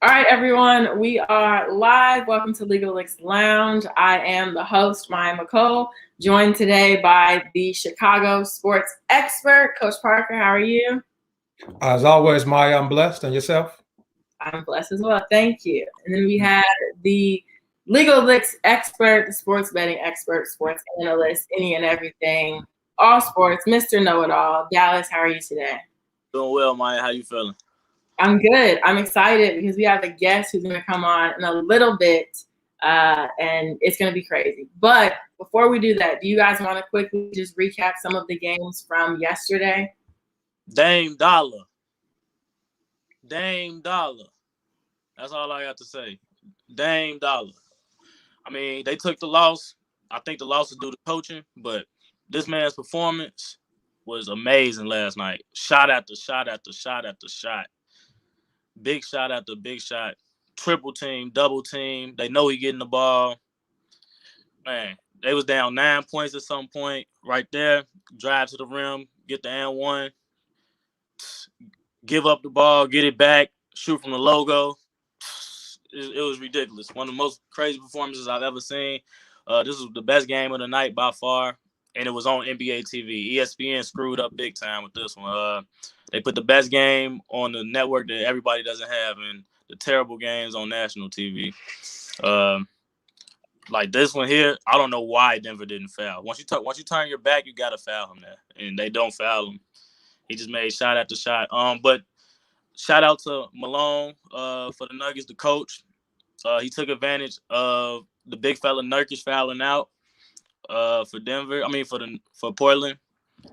All right, everyone, we are live. Welcome to Legal Licks Lounge. I am the host, Maya McCole, joined today by the Chicago sports expert, Coach Parker. How are you? As always, Maya, I'm blessed. And yourself? I'm blessed as well. Thank you. And then we had the Legal Licks expert, the sports betting expert, sports analyst, any and everything, all sports, Mr. Know-It-All. Dallas, how are you today? Doing well, Maya. How you feeling? I'm good. I'm excited because we have a guest who's going to come on in a little bit, and it's going to be crazy. But before we do that, do you guys want to quickly just recap some of the games from yesterday? Dame Dollar. That's all I got to say. Dame Dollar. I mean, they took the loss. I think the loss is due to coaching, but this man's performance was amazing last night. Shot after shot after shot after shot. Big shot after big shot. Triple team, double team. They know he getting the ball. Man, they was down 9 points at some point. Right there, drive to the rim, get the and one. Give up the ball, get it back, shoot from the logo. It was ridiculous. One of the most crazy performances I've ever seen. This was the best game of the night by far, and it was on NBA TV. ESPN screwed up big time with this one. They put the best game on the network that everybody doesn't have, and the terrible games on national TV. Like this one here, I don't know why Denver didn't foul. Once you turn your back, you gotta foul him there, and they don't foul him. He just made shot after shot. But shout out to Malone for the Nuggets, the coach. He took advantage of the big fella Nurkic fouling out for Denver. I mean for Portland,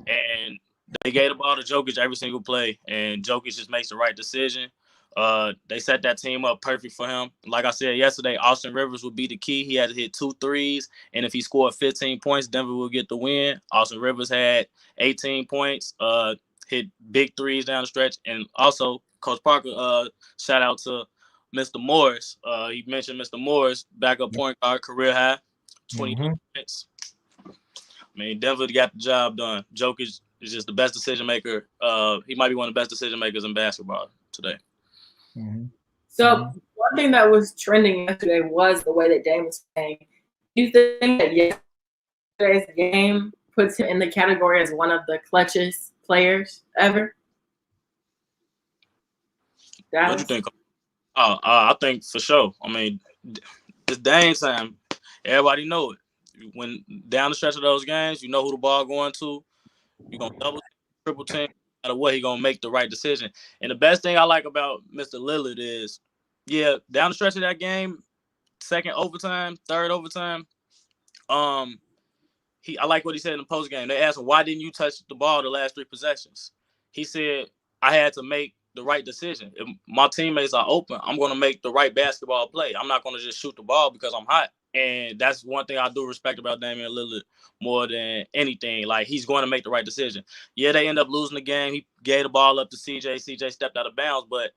and they gave the ball to Jokic every single play, and Jokic just makes the right decision. They set that team up perfect for him. Like I said yesterday, Austin Rivers would be the key. He had to hit 2 threes, and if he scored 15 points, Denver will get the win. Austin Rivers had 18 points, hit big threes down the stretch, and also Coach Parker, shout out to Mr. Morris. He mentioned Mr. Morris, backup point guard, career high, 20 points. I mean, Denver got the job done. Jokic is just the best decision maker. He might be one of the best decision makers in basketball today. So one thing that was trending yesterday was the way that Dame was playing. Do you think that yesterday's game puts him in the category as one of the clutchest players ever? What you think? I think for sure. I mean, it's Dame time. Everybody know it. When down the stretch of those games, you know who the ball going to. You're going to double, triple team. No matter what, he's going to make the right decision. And the best thing I like about Mr. Lillard is, down the stretch of that game, second overtime, third overtime, I like what he said in the post game. They asked him, why didn't you touch the ball the last 3 possessions? He said, I had to make the right decision. If my teammates are open, I'm going to make the right basketball play. I'm not going to just shoot the ball because I'm hot. And that's one thing I do respect about Damian Lillard more than anything. Like, he's going to make the right decision. Yeah, they end up losing the game. He gave the ball up to CJ. CJ stepped out of bounds. But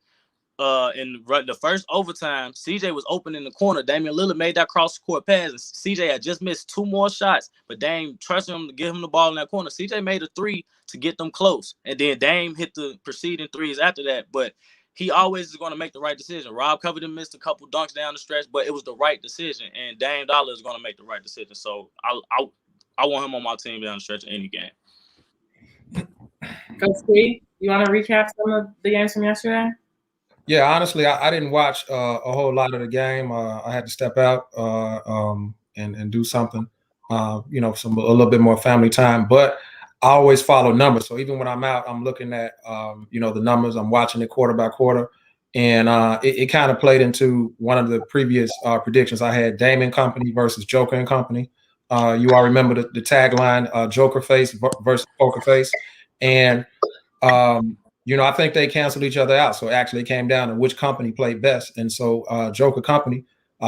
in the first overtime, CJ was open in the corner. Damian Lillard made that cross-court pass. And CJ had just missed 2 more shots. But Dame trusted him to give him the ball in that corner. CJ made a 3 to get them close. And then Dame hit the preceding 3s after that. But he always is going to make the right decision. Rob Covington missed a couple dunks down the stretch, but it was the right decision. And Dame Dollar is going to make the right decision. So I want him on my team down the stretch of any game. Coach P, you want to recap some of the games from yesterday? Yeah, honestly, I didn't watch a whole lot of the game. I had to step out and do something, a little bit more family time. But I always follow numbers. So even when I'm out, I'm looking at, the numbers. I'm watching it quarter by quarter. And it kind of played into one of the previous predictions. I had Dame and Company versus Joker and Company. You all remember the tagline, Joker face versus Poker face. And, I think they canceled each other out. So actually it came down to which company played best. And so Joker Company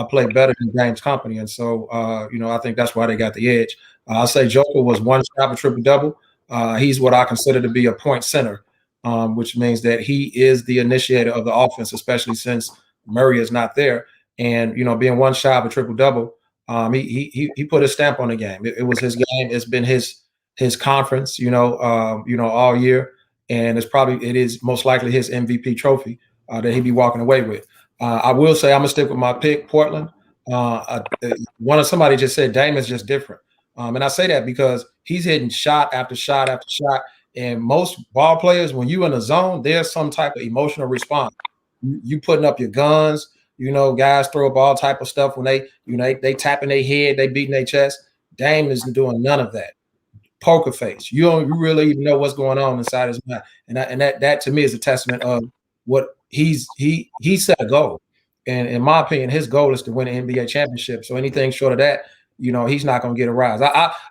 played better than Dame's Company. And so, I think that's why they got the edge. I'll say Joker was 1 shot of triple-double. He's what I consider to be a point center, which means that he is the initiator of the offense, especially since Murray is not there. And, being 1 shot of a triple-double, he put a stamp on the game. It was his game. It's been his conference, all year. And it is most likely his MVP trophy that he'd be walking away with. I will say I'm gonna stick with my pick, Portland. Somebody just said Dame is just different, and I say that because he's hitting shot after shot after shot. And most ball players, when you in a zone, there's some type of emotional response. You putting up your guns. Guys throw up all type of stuff when they tapping their head, they beating their chest. Dame isn't doing none of that. Poker face. You really even know what's going on inside his mind, and that to me is a testament of what he set a goal. And in my opinion, his goal is to win an NBA championship. So anything short of that, he's not going to get a rise.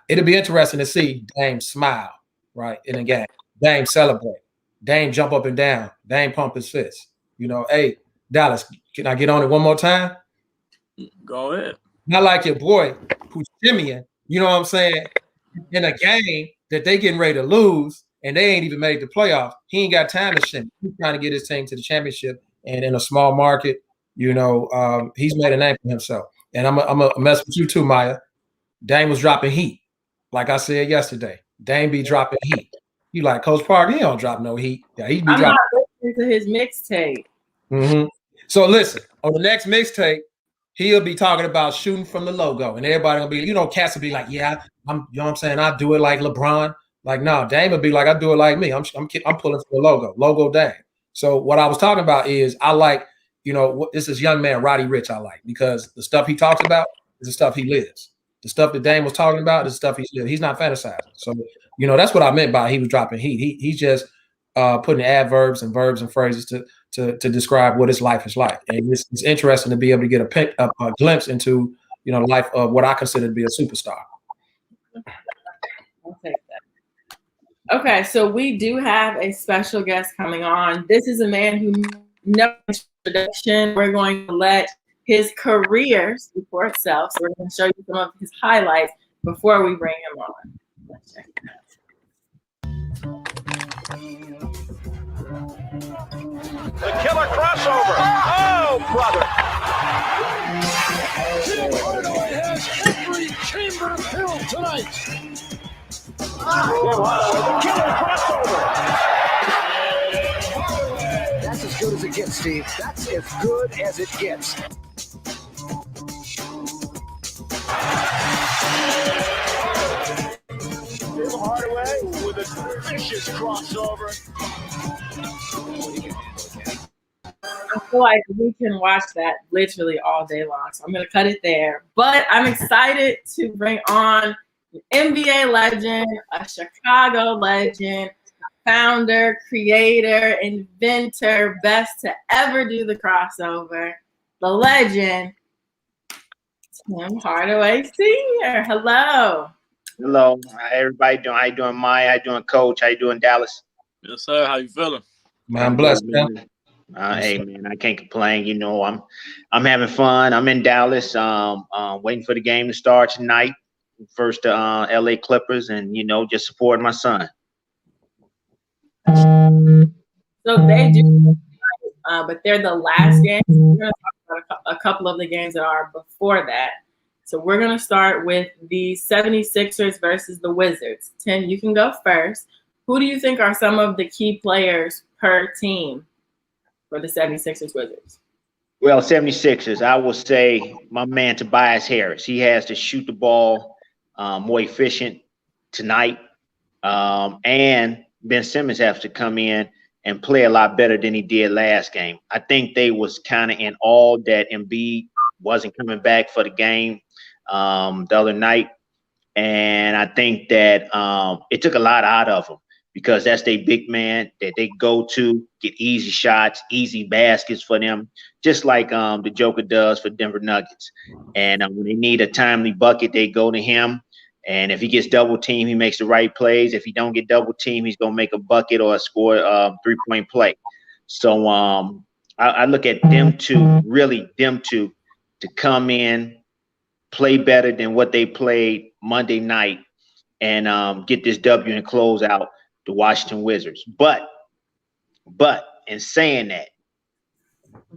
It'll be interesting to see Dame smile right in a game. Dame celebrate. Dame jump up and down. Dame pump his fist. Hey, Dallas, can I get on it one more time? Go ahead. Not like your boy who's shimmying, you know what I'm saying, in a game that they getting ready to lose and they ain't even made the playoffs. He ain't got time to shimmy. He's trying to get his team to the championship. And in a small market, he's made a name for himself. And I'm a mess with you too, Maya. Dame was dropping heat. Like I said yesterday, Dame be dropping heat. You like Coach Park, he don't drop no heat. Yeah, he be I'm dropping. not listening to his mixtape. Mm-hmm. So listen, on the next mixtape, he'll be talking about shooting from the logo, and everybody will be, Cass will be like, yeah, I'm what I'm saying, I do it like LeBron. Like, no, Dame will be like, I do it like me. I'm pulling from the logo Dame. So what I was talking about is I like, this is young man Roddy Ricch I like because the stuff he talks about is the stuff he lives. The stuff that Dame was talking about is the stuff he's not fantasizing. So, that's what I meant by he was dropping heat. He's just putting adverbs and verbs and phrases to describe what his life is like. And it's interesting to be able to get a glimpse into, life of what I consider to be a superstar. I'll take that. Okay, so we do have a special guest coming on. This is a man who knows introduction. We're going to let his career speak for itself. So we're going to show you some of his highlights before we bring him on. Let's check it out. The killer crossover. Oh, brother. Tim Hardaway has every chamber filled tonight. The killer crossover. That's as good as it gets, Steve. That's as good as it gets. Tim Hardaway with a vicious crossover. I feel like we can watch that literally all day long. So I'm going to cut it there. But I'm excited to bring on an NBA legend, a Chicago legend, founder, creator, inventor, best to ever do the crossover, the legend, Tim Hardaway Sr. Hello. Hello. How everybody doing? How you doing, Maya? How you doing, Coach? How you doing, Dallas? Yes, sir. How you feeling? Man, I'm blessed, man. Hey, man, I can't complain. I'm having fun. I'm in Dallas, waiting for the game to start tonight. First to LA Clippers, and just supporting my son. So they do, but they're the last game. We're going to talk about a couple of the games that are before that. So we're going to start with the 76ers versus the Wizards. Tim, you can go first. Who do you think are some of the key players per team for the 76ers Wizards? Well, 76ers, I will say my man Tobias Harris. He has to shoot the ball more efficient tonight. And Ben Simmons has to come in and play a lot better than he did last game. I think they was kind of in awe that Embiid wasn't coming back for the game the other night. And I think that it took a lot out of them because that's their big man that they go to, get easy shots, easy baskets for them, just like the Joker does for Denver Nuggets. And when they need a timely bucket, they go to him. And if he gets double teamed, he makes the right plays. If he don't get double teamed, he's going to make a bucket or score a three-point play. So I look at them two, really them two, to come in, play better than what they played Monday night, and get this W and close out the Washington Wizards. But in saying that,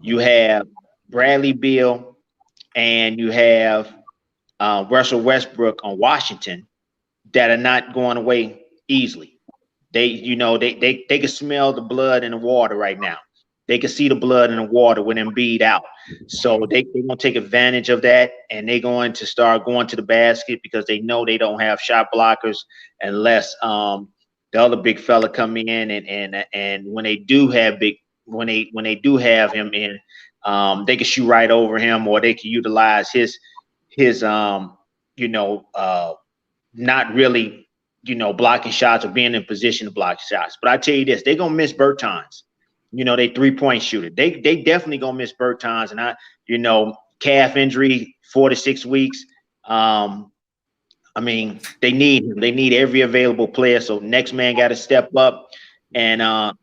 you have Bradley Beal and you have Russell Westbrook on Washington that are not going away easily. They can smell the blood in the water right now. they can see the blood in the water when Embiid out. So they're going to take advantage of that, and they're going to start going to the basket because they know they don't have shot blockers unless the other big fella come in, and when they do have when they do have him in, they can shoot right over him, or they can utilize his not really, blocking shots or being in position to block shots. But I tell you this, they're gonna miss Bertans. They 3-point shooter. They definitely gonna miss Bertans, and calf injury, 4 to 6 weeks. They need him. They need every available player. So next man got to step up. And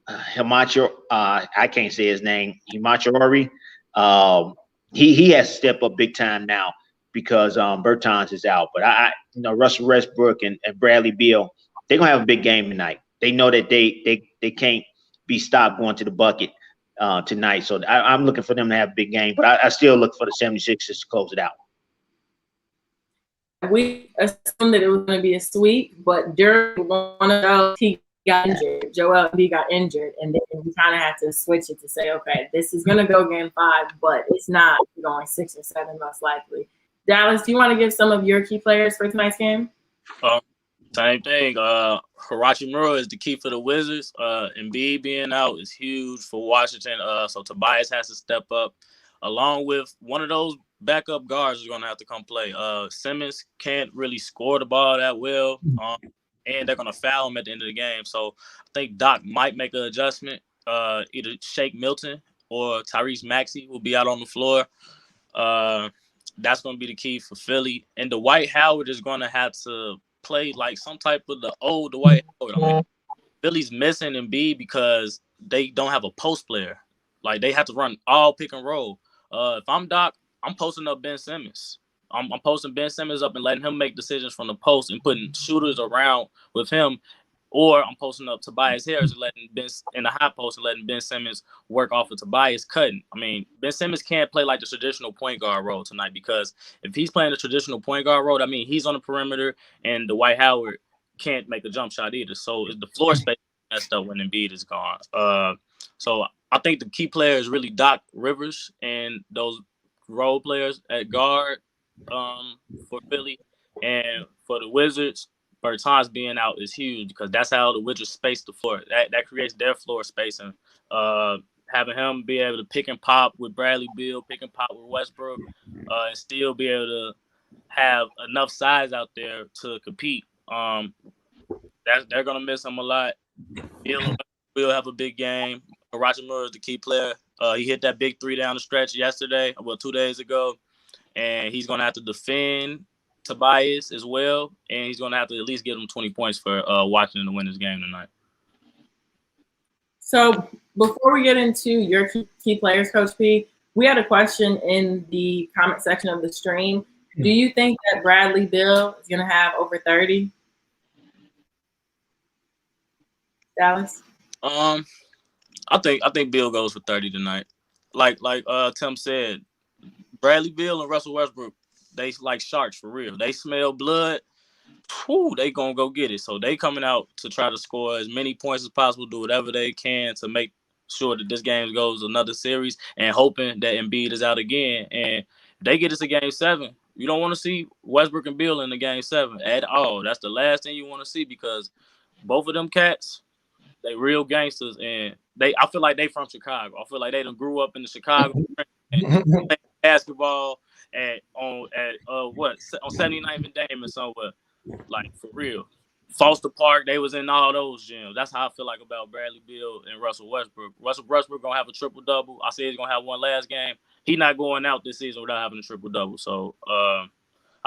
Himacho, I can't say his name, Himachori. He has to step up big time now because Bertans is out. But Russell Westbrook and Bradley Beal, they're gonna have a big game tonight. They know that they can't be stopped going to the bucket tonight. So I'm looking for them to have a big game. But I still look for the 76ers to close it out. We assumed that it was going to be a sweep, but during one of those, he got injured. Joel Embiid got injured, and then we kind of had to switch it to say, okay, this is going to go game 5, but it's not going 6 or 7 most likely. Dallas, do you want to give some of your key players for tonight's game? Same thing. Hachimura is the key for the Wizards. Embiid being out is huge for Washington. So Tobias has to step up, along with one of those backup guards is going to have to come play. Simmons can't really score the ball that well, and they're going to foul him at the end of the game. So I think Doc might make an adjustment. Either Shake Milton or Tyrese Maxey will be out on the floor. That's going to be the key for Philly. And Dwight Howard is going to have to play like some type of the old Dwight Howard. Philly's missing Embiid because they don't have a post player. Like, they have to run all pick and roll. If I'm Doc, I'm posting up Ben Simmons. I'm posting Ben Simmons up and letting him make decisions from the post and putting shooters around with him. Or I'm posting up Tobias Harris and letting Ben in the high post and letting Ben Simmons work off of Tobias cutting. Ben Simmons can't play like the traditional point guard role tonight, because if he's playing the traditional point guard role, he's on the perimeter and Dwight Howard can't make a jump shot either. So the floor space messed up when Embiid is gone. So I think the key player is really Doc Rivers and those role players at guard for Philly. And for the Wizards, Bertans being out is huge because that's how the Wizards space the floor. That creates their floor spacing. Having him be able to pick and pop with Bradley Beal, pick and pop with Westbrook, and still be able to have enough size out there to compete. They're going to miss him a lot. Beal will have a big game. Hachimura is the key player. He hit that big 3 down the stretch 2 days ago, and he's going to have to defend Tobias as well, and he's going to have to at least get him 20 points for Washington to win this game tonight. So before we get into your key players, Coach P, we had a question in the comment section of the stream. Do you think that Bradley Beal is going to have over 30? Dallas? I think Beal goes for 30 tonight. Like Tim said, Bradley Beal and Russell Westbrook, they like sharks for real. They smell blood. They gonna go get it. So they coming out to try to score as many points as possible, do whatever they can to make sure that this game goes another series, and hoping that Embiid is out again. And if they get us a game 7, you don't want to see Westbrook and Beal in the game 7 at all. That's the last thing you want to see, because both of them cats, they real gangsters, and I feel like they from Chicago. I feel like they done grew up in the Chicago and played basketball on 79th and Damon somewhere. Like, for real. Foster Park, they was in all those gyms. That's how I feel like about Bradley Beal and Russell Westbrook. Russell Westbrook gonna have a triple-double. I said he's gonna have one last game. He's not going out this season without having a triple-double. So I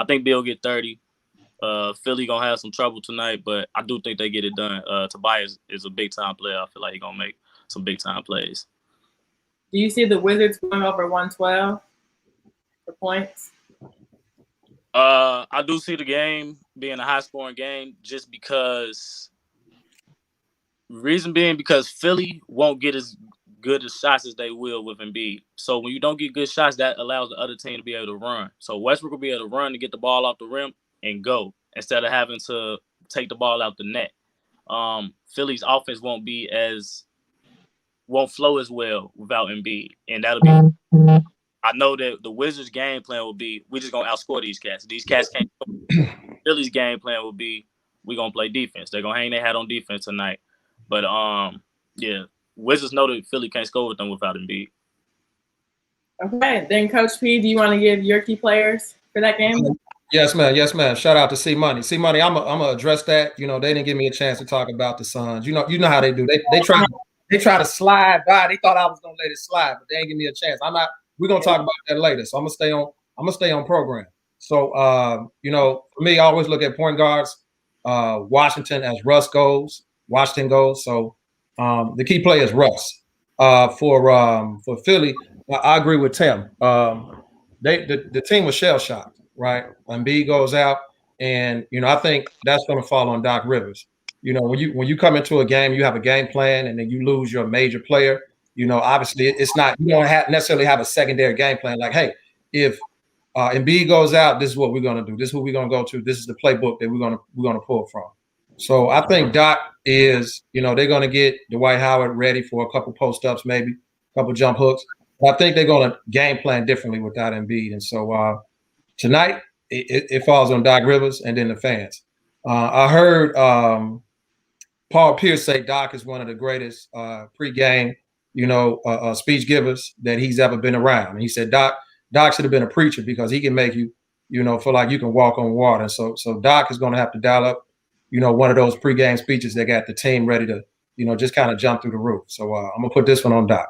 think Beal get 30. Philly gonna have some trouble tonight, but I do think they get it done. Tobias is a big-time player. I feel like he's gonna make some big-time plays. Do you see the Wizards going over 112 for points? I do see the game being a high-scoring game, just because Philly won't get as good as shots as they will with Embiid. So when you don't get good shots, that allows the other team to be able to run. So Westbrook will be able to run to get the ball off the rim and go, instead of having to take the ball out the net. Philly's offense won't won't flow as well without Embiid, and that'll be. I know that the Wizards' game plan will be we're just gonna outscore these cats. These cats can't. Philly's game plan will be we're gonna play defense. They're gonna hang their hat on defense tonight. But yeah, Wizards know that Philly can't score with them without Embiid. Okay, then Coach P, do you want to give your key players for that game? Yes, man. Yes, man. Shout out to C Money. C Money, I'm gonna address that. You know, they didn't give me a chance to talk about the Suns. You know how they do. They try to slide by. They thought I was gonna let it slide, but they ain't give me a chance. I'm not. We're gonna talk about that later. So I'm gonna stay on program. So you know, for me, I always look at point guards. Washington as Russ goes. Washington goes. So the key player is Russ. For Philly, I agree with Tim. The team was shell shocked. Right, Embiid goes out, and you know I think that's going to fall on Doc Rivers. You know, when you come into a game, you have a game plan, and then you lose your major player. You know, obviously it's not you don't necessarily have a secondary game plan. Like, hey, if Embiid goes out, this is what we're going to do. This is who we're going to go to. This is the playbook that we're going to pull from. So I think Doc is, you know, they're going to get Dwight Howard ready for a couple post ups, maybe a couple jump hooks. But I think they're going to game plan differently without Embiid, and so. Tonight, it falls on Doc Rivers and then the fans. I heard Paul Pierce say Doc is one of the greatest pregame, you know, speech givers that he's ever been around. And he said Doc should have been a preacher because he can make you, you know, feel like you can walk on water. So Doc is going to have to dial up, you know, one of those pregame speeches that got the team ready to, you know, just kind of jump through the roof. So I'm gonna put this one on Doc.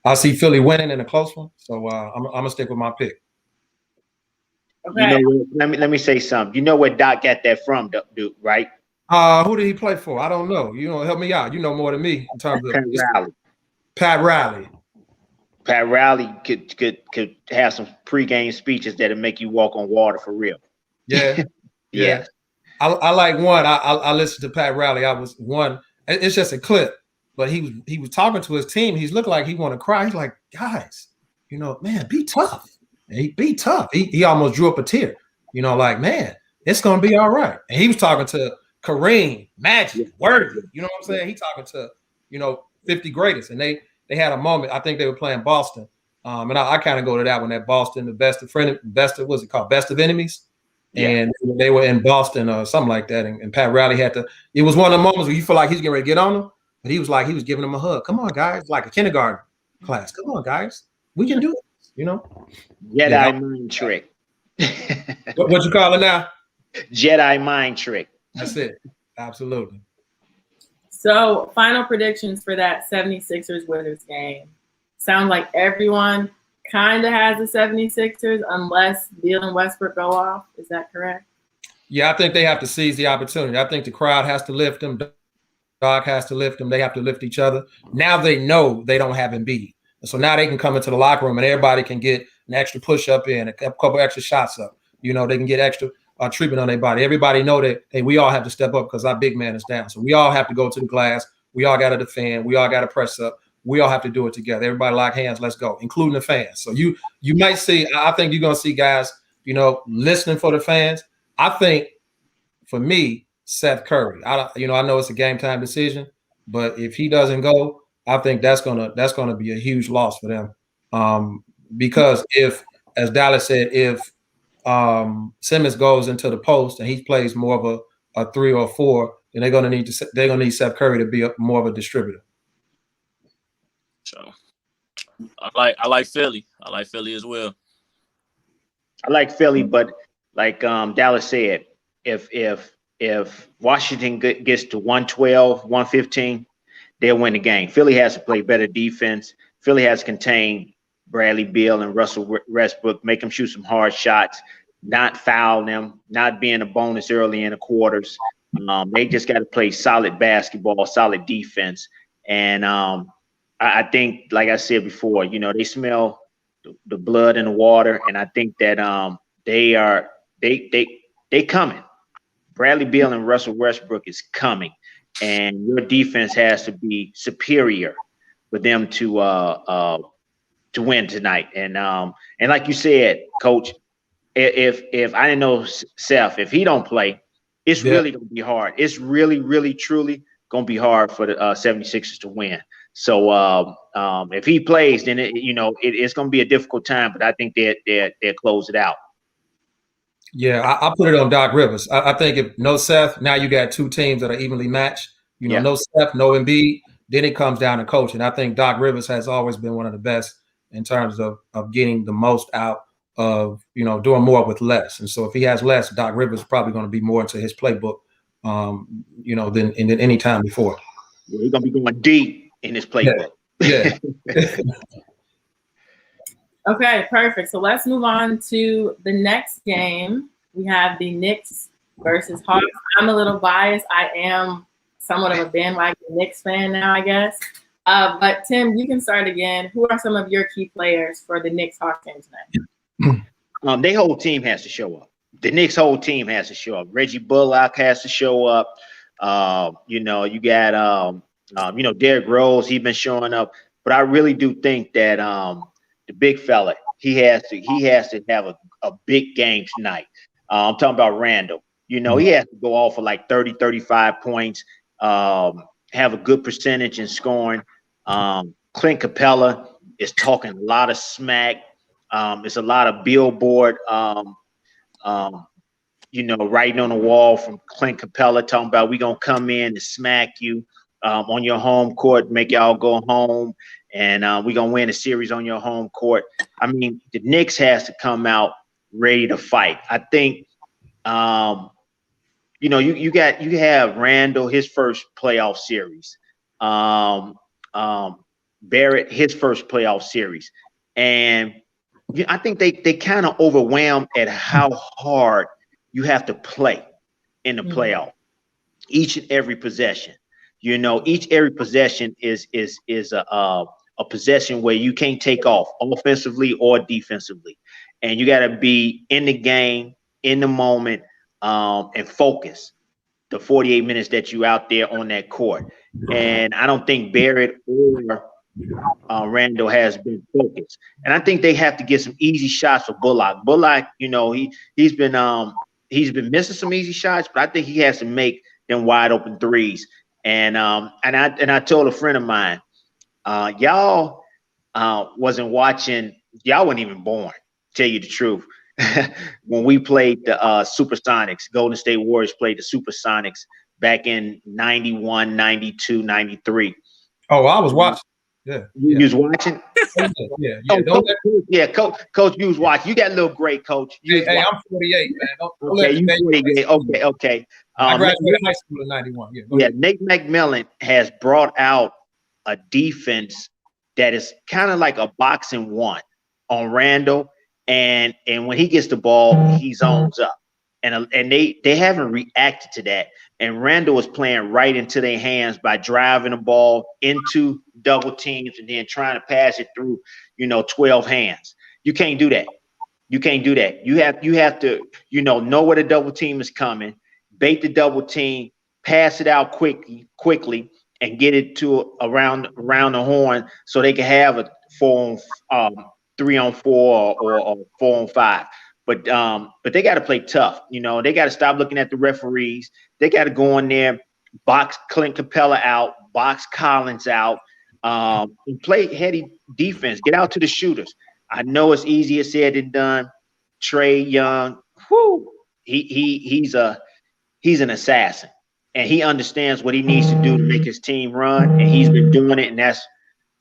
I see Philly winning in a close one, so I'm gonna stick with my pick. Okay. You know, let me say something. You know where Doc got that from, dude, right? Who did he play for? I don't know. You know, help me out. You know more than me in terms of Pat Riley. Pat Riley could have some pregame speeches that'll make you walk on water for real. Yeah. Yeah. I like one. I listened to Pat Riley. I was one. It's just a clip, but he was talking to his team. He's looked like he want to cry. He's like, guys, you know, man, be tough. He be tough. He almost drew up a tear. You know, like, man, it's gonna be all right. And he was talking to Kareem, Magic, Worthy. You know what I'm saying? He talking to, you know, 50 greatest. And they had a moment. I think they were playing Boston. And I kind of go to that one at Boston, the best of what's it called? Best of enemies. Yeah. And they were in Boston or something like that. And Pat Riley had to, it was one of the moments where you feel like he's getting ready to get on them. But he was like, he was giving them a hug. Come on, guys, like a kindergarten class. Come on, guys. We can do it. You know, Jedi mind trick. what you call it now? Jedi mind trick. That's it. Absolutely. So, final predictions for that 76ers Wizards game. Sounds like everyone kind of has the 76ers unless Beal and Westbrook go off. Is that correct? Yeah, I think they have to seize the opportunity. I think the crowd has to lift them. Doc has to lift them. They have to lift each other. Now they know they don't have Embiid. So now they can come into the locker room and everybody can get an extra push-up in, a couple extra shots up. You know, they can get extra treatment on their body. Everybody know that, hey, we all have to step up because our big man is down. So we all have to go to the glass. We all got to defend. We all got to press up. We all have to do it together. Everybody lock hands. Let's go, including the fans. So you might see, I think you're going to see guys, you know, listening for the fans. I think, for me, Seth Curry. I know it's a game time decision, but if he doesn't go, I think that's gonna be a huge loss for them, because if, as Dallas said, if Simmons goes into the post and he plays more of a 3 or 4, then they're gonna need Seth Curry to be more of a distributor. So I like Philly. I like Philly as well. I like Philly, but like Dallas said, if Washington gets to 112, 115. They'll win the game. Philly has to play better defense. Philly has to contain Bradley Beal and Russell Westbrook, make them shoot some hard shots, not foul them, not being a bonus early in the quarters. They just got to play solid basketball, solid defense. And I think, like I said before, you know, they smell the blood in the water, and I think that they coming. Bradley Beal and Russell Westbrook is coming. And your defense has to be superior for them to win tonight. And like you said, Coach, if I didn't know Seth, if he don't play, it's really gonna be hard. It's really, really, truly gonna be hard for the 76ers to win. So if he plays, then it's going to be a difficult time. But I think they'll close it out. Yeah, I put it on Doc Rivers. I think if no Seth, now you got two teams that are evenly matched. No Seth, no Embiid. Then it comes down to coaching. I think Doc Rivers has always been one of the best in terms of getting the most out of, doing more with less. And so if he has less, Doc Rivers is probably going to be more into his playbook, than any time before. Yeah, he's going to be going deep in his playbook. Yeah. Okay, perfect. So let's move on to the next game. We have the Knicks versus Hawks. I'm a little biased. I am somewhat of a bandwagon Knicks fan now, I guess. But Tim, you can start again. Who are some of your key players for the Knicks Hawks game tonight? Their whole team has to show up. The Knicks' whole team has to show up. Reggie Bullock has to show up. You got Derrick Rose. He's been showing up. But I really do think that the big fella, he has to have a big game tonight. I'm talking about Randall. He has to go off for like 30, 35 points, have a good percentage in scoring. Clint Capela is talking a lot of smack. It's a lot of billboard, writing on the wall from Clint Capela talking about we gonna come in and smack you on your home court, make y'all go home, and we're going to win a series on your home court. I mean, the Knicks has to come out ready to fight. I think, you have Randall, his first playoff series. Barrett, his first playoff series. And I think they kind of overwhelmed at how hard you have to play in the playoff. Each and every possession. Every possession is a possession where you can't take off offensively or defensively. And you got to be in the game, in the moment, and focus the 48 minutes that you out there on that court. And I don't think Barrett or Randall has been focused. And I think they have to get some easy shots for Bullock. Bullock, he's been missing some easy shots, but I think he has to make them wide open threes. And I told a friend of mine, y'all wasn't watching, y'all weren't even born, tell you the truth. When we played the Supersonics, Golden State Warriors played the Supersonics back in 91, 92, 93. Oh, I was watching. Yeah. You was watching? Yeah. Coach, you was watching. You got a little great, Coach. Hey, I'm 48, man. Okay, you 48. Okay. I graduated high school in 91. Yeah, Nate McMillan has brought out a defense that is kind of like a boxing one on Randall. And when he gets the ball, he zones up. And they haven't reacted to that. And Randall was playing right into their hands by driving the ball into double teams and then trying to pass it through, 12 hands. You can't do that. You can't do that. You have to, know where the double team is coming, bait the double team, pass it out quickly, and get it to around the horn so they can have a 3-on-4 or 4-on-5. But they got to play tough. They got to stop looking at the referees. They got to go in there, box Clint Capela out, box Collins out, and play heady defense. Get out to the shooters. I know it's easier said than done. Trae Young, he's an assassin, and he understands what he needs to do to make his team run, and he's been doing it, and that's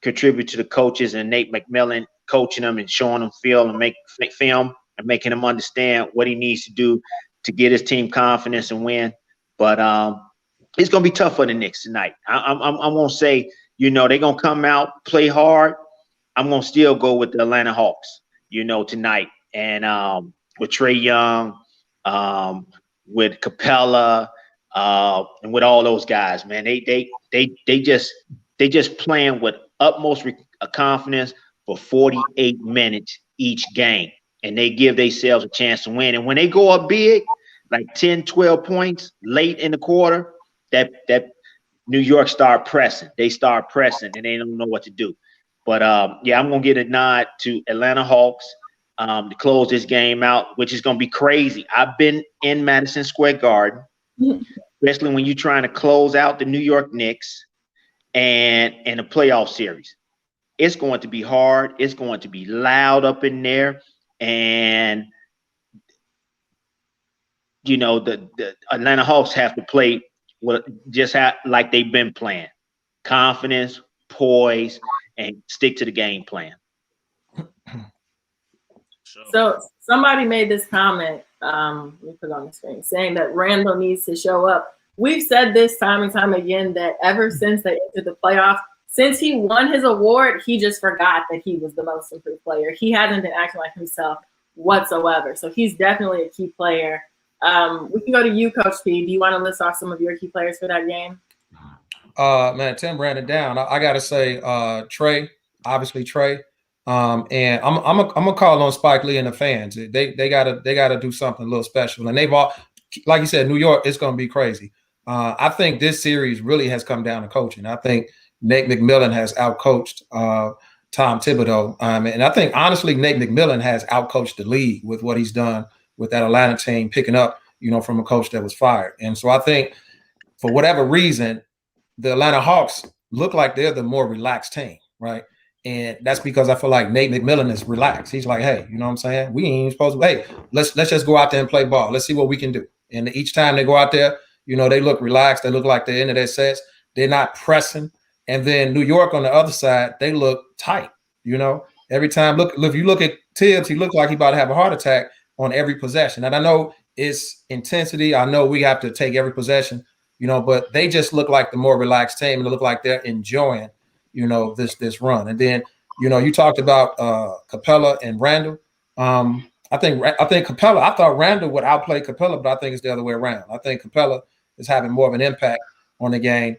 contributed to the coaches and Nate McMillan coaching them and showing them film and making him understand what he needs to do to get his team confidence and win. But it's going to be tough for the Knicks tonight. I'm going to say, they're going to come out, play hard. I'm going to still go with the Atlanta Hawks, tonight. And with Trae Young, with Capela, and with all those guys, man, they just playing with utmost confidence for 48 minutes each game. And they give themselves a chance to win. And when they go up big, like 10, 12 points late in the quarter, that New York start pressing. They start pressing, and they don't know what to do. But, I'm going to get a nod to Atlanta Hawks to close this game out, which is going to be crazy. I've been in Madison Square Garden, especially when you're trying to close out the New York Knicks. and in a playoff series. It's going to be hard. It's going to be loud up in there. And, you know, the Atlanta Hawks have to play like they've been playing. Confidence, poise, and stick to the game plan. So somebody made this comment, let me put it on the screen, saying that Randall needs to show up. We've said this time and time again that ever since they entered the playoffs, since he won his award, he just forgot that he was the most improved player. He hasn't been acting like himself whatsoever. So he's definitely a key player. We can go to you, Coach P. Do you want to list off some of your key players for that game? Man, Tim ran it down. I gotta say, Trey, obviously Trey. And I'm gonna call on Spike Lee and the fans. They gotta do something a little special. And they've all, like you said, New York, it's gonna be crazy. I think this series really has come down to coaching. I think Nate McMillan has outcoached Tom Thibodeau. And I think honestly, Nate McMillan has outcoached the league with what he's done with that Atlanta team, picking up, you know, from a coach that was fired. And so I think for whatever reason, the Atlanta Hawks look like they're the more relaxed team, right? And that's because I feel like Nate McMillan is relaxed. He's like, hey, you know what I'm saying? We ain't even supposed to, hey, let's just go out there and play ball. Let's see what we can do. And each time they go out there, you know, they look relaxed. They look like they're into their sets. They're not pressing. And then New York on the other side, they look tight, you know. Every time, look, if you look at Tibbs, he looked like he about to have a heart attack on every possession. And I know it's intensity. I know we have to take every possession, you know, but they just look like the more relaxed team, and they look like they're enjoying, you know, this run. And then, you know, you talked about Capela and Randall. I think Capela, I thought Randall would outplay Capela, but I think it's the other way around. I think Capela is having more of an impact on the game,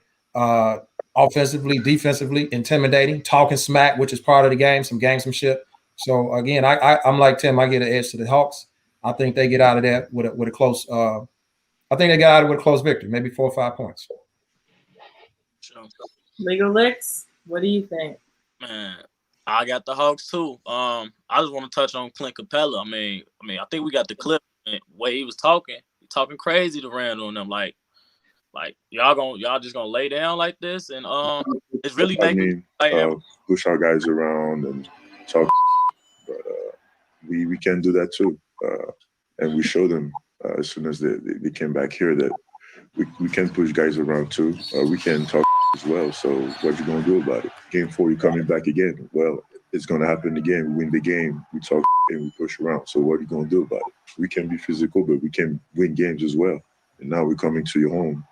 offensively, defensively, intimidating, talking smack, which is part of the game, some gamesmanship. So again, I'm like Tim. I get an edge to the Hawks. I think they get out of there with a close. I think they got out of it with a close victory, maybe 4 or 5 points. Legal Licks, what do you think? Man, I got the Hawks too. I just want to touch on Clint Capela. I mean, I think we got the clip. The way he was talking crazy to Randall and them. Like y'all just gonna lay down like this, and it's really making push our guys around and talk, but we can do that too, and we show them as soon as they came back here that we can push guys around too. We can talk as well. So what you gonna do about it? Game 4, you coming back again? Well, it's gonna happen again. We win the game, we talk and we push around. So what are you gonna do about it? We can be physical, but we can win games as well. And now we're coming to your home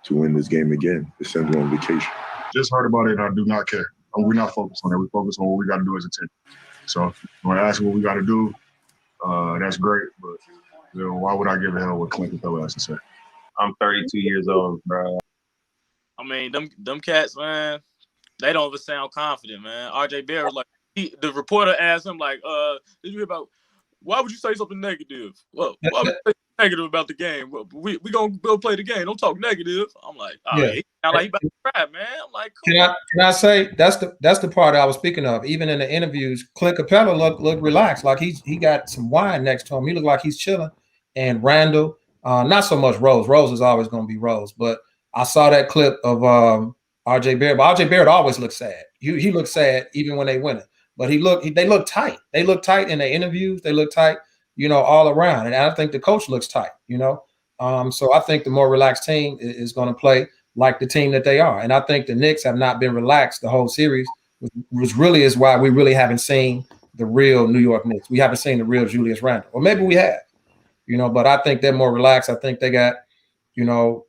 to win this game again. It's send you on vacation. Just heard about it. I do not care. We're not focused on that. We focus on what we got to do as a team. So when I ask what we got to do, that's great. But you know, why would I give a hell what Clint Capela has to say? I'm 32 years old, bro. I mean, them cats, man, they don't even sound confident, man. RJ Barrett was like, the reporter asked him, like, did you hear about, why would you say something negative? Well, why would you say negative about the game? Well, we gonna go play the game. Don't talk negative. I'm like, oh, yeah. He sound like he about to cry, man. I'm like, cool. Can I say that's the part I was speaking of. Even in the interviews, Clint Capela looked relaxed, like he got some wine next to him. He looked like he's chilling. And Randall, not so much Rose. Rose is always going to be Rose, but I saw that clip of RJ Barrett. But RJ Barrett always looks sad. He looks sad even when they win it. But they look tight. They look tight in their interviews. They look tight, you know, all around. And I think the coach looks tight, you know. So I think the more relaxed team is going to play like the team that they are. And I think the Knicks have not been relaxed the whole series, which really is why we really haven't seen the real New York Knicks. We haven't seen the real Julius Randle. Or maybe we have, you know, but I think they're more relaxed. I think they got, you know,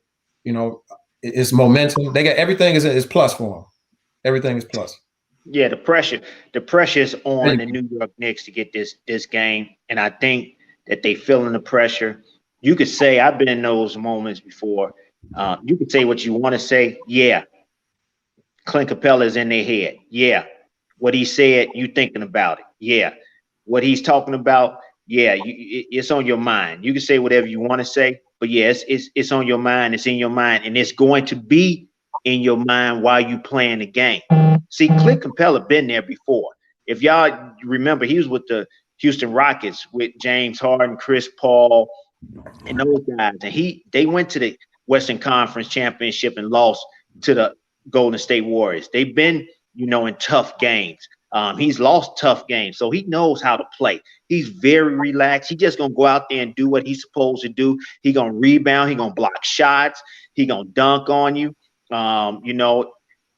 it's momentum. They got everything is plus for them. Everything is plus. Yeah, the pressure's on the New York Knicks to get this game, and I think that they feeling the pressure. You could say I've been in those moments before. You could say what you want to say. Yeah, Clint Capela is in their head. Yeah, what he said, you thinking about it. Yeah, what he's talking about. Yeah, it's on your mind. You can say whatever you want to say, but yeah, it's on your mind. It's in your mind, and it's going to be in your mind while you playing the game. See, Clint Capela been there before. If y'all remember, he was with the Houston Rockets with James Harden, Chris Paul, and those guys. And they went to the Western Conference Championship and lost to the Golden State Warriors. They've been, in tough games. He's lost tough games, so he knows how to play. He's very relaxed. He's just gonna go out there and do what he's supposed to do. He's gonna rebound. He's gonna block shots. He's gonna dunk on you.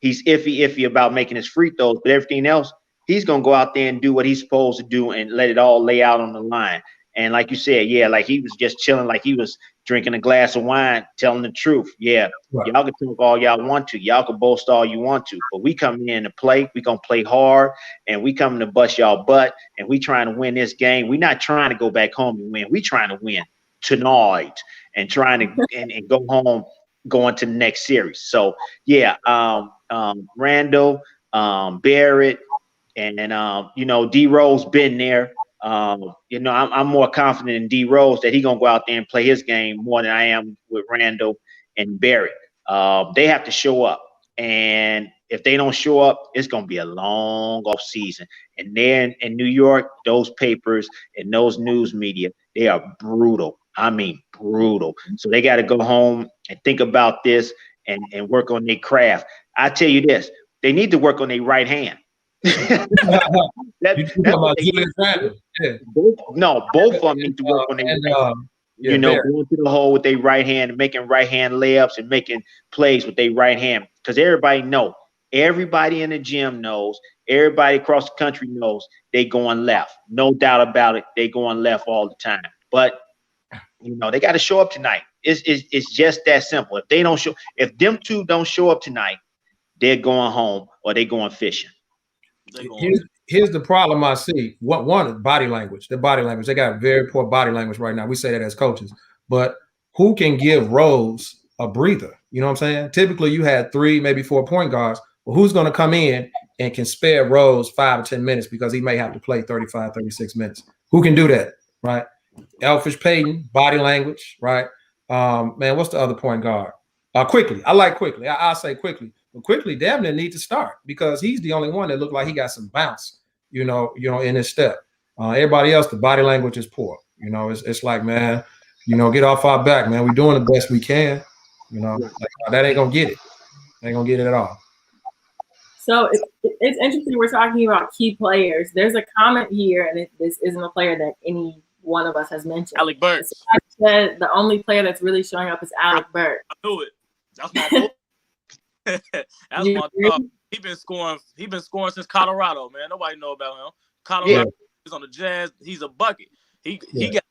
He's iffy about making his free throws, but everything else, he's gonna go out there and do what he's supposed to do and let it all lay out on the line. And like you said, like he was just chilling, like he was drinking a glass of wine, telling the truth. Yeah, right. Y'all can talk all y'all want to. Y'all can boast all you want to. But we coming in to play. We going to play hard, and we coming to bust y'all butt, and we trying to win this game. We not trying to go back home and win. We trying to win tonight and trying to and go home, going to the next series. So, yeah, Randall, Barrett, and, D-Rose been there. I'm more confident in D Rose that he gonna go out there and play his game more than I am with Randall and Barrett. They have to show up, and if they don't show up, it's gonna be a long off season. And then in New York, those papers and those news media, they are brutal. I mean, brutal. So they got to go home and think about this and work on their craft. I tell you this, they need to work on their right hand. Both of them need to work on their going to the hole with their right hand and making right hand layups and making plays with their right hand, because everybody in the gym knows, everybody across the country knows they going left, no doubt about it. They going left all the time, but they got to show up tonight. It's just that simple. If them two don't show up tonight, they're going home or they going fishing. Here's the problem I see. One, body language. The body language. They got very poor body language right now. We say that as coaches. But who can give Rose a breather? You know what I'm saying? Typically, you had 3, maybe 4 point guards. Well, who's going to come in and can spare Rose 5 or 10 minutes because he may have to play 35, 36 minutes? Who can do that, right? Elfish Payton, body language, right? What's the other point guard? Quickly. I like Quickly. I'll say Quickly. But Quickly damn near need to start because he's the only one that looked like he got some bounce, in his step. Everybody else, the body language is poor. It's like, man, get off our back, man. We're doing the best we can. That ain't gonna get it. Ain't gonna get it at all. So it's interesting. We're talking about key players. There's a comment here, and this isn't a player that any one of us has mentioned. Alec Burks. Said the only player that's really showing up is Alec Burks. I knew it. That's my fault. That's my thought. He been scoring since Colorado, man. Nobody know about him. Colorado is on the Jazz. He's a bucket. He got.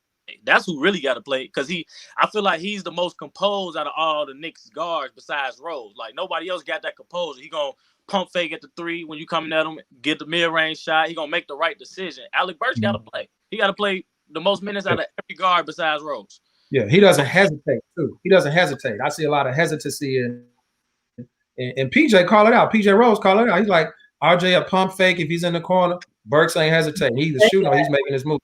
That's who really got to play because I feel like he's the most composed out of all the Knicks guards besides Rose. Like nobody else got that composure. He gonna pump fake at the 3 when you coming at him, get the mid-range shot. He gonna make the right decision. Alec Burks got to play. He got to play the most minutes out of every guard besides Rose. Yeah, he doesn't hesitate too. He doesn't hesitate. I see a lot of hesitancy and PJ call it out. PJ Rose call it out. He's like, RJ a pump fake if he's in the corner. Burks ain't hesitating. He's either shooting or he's making his move.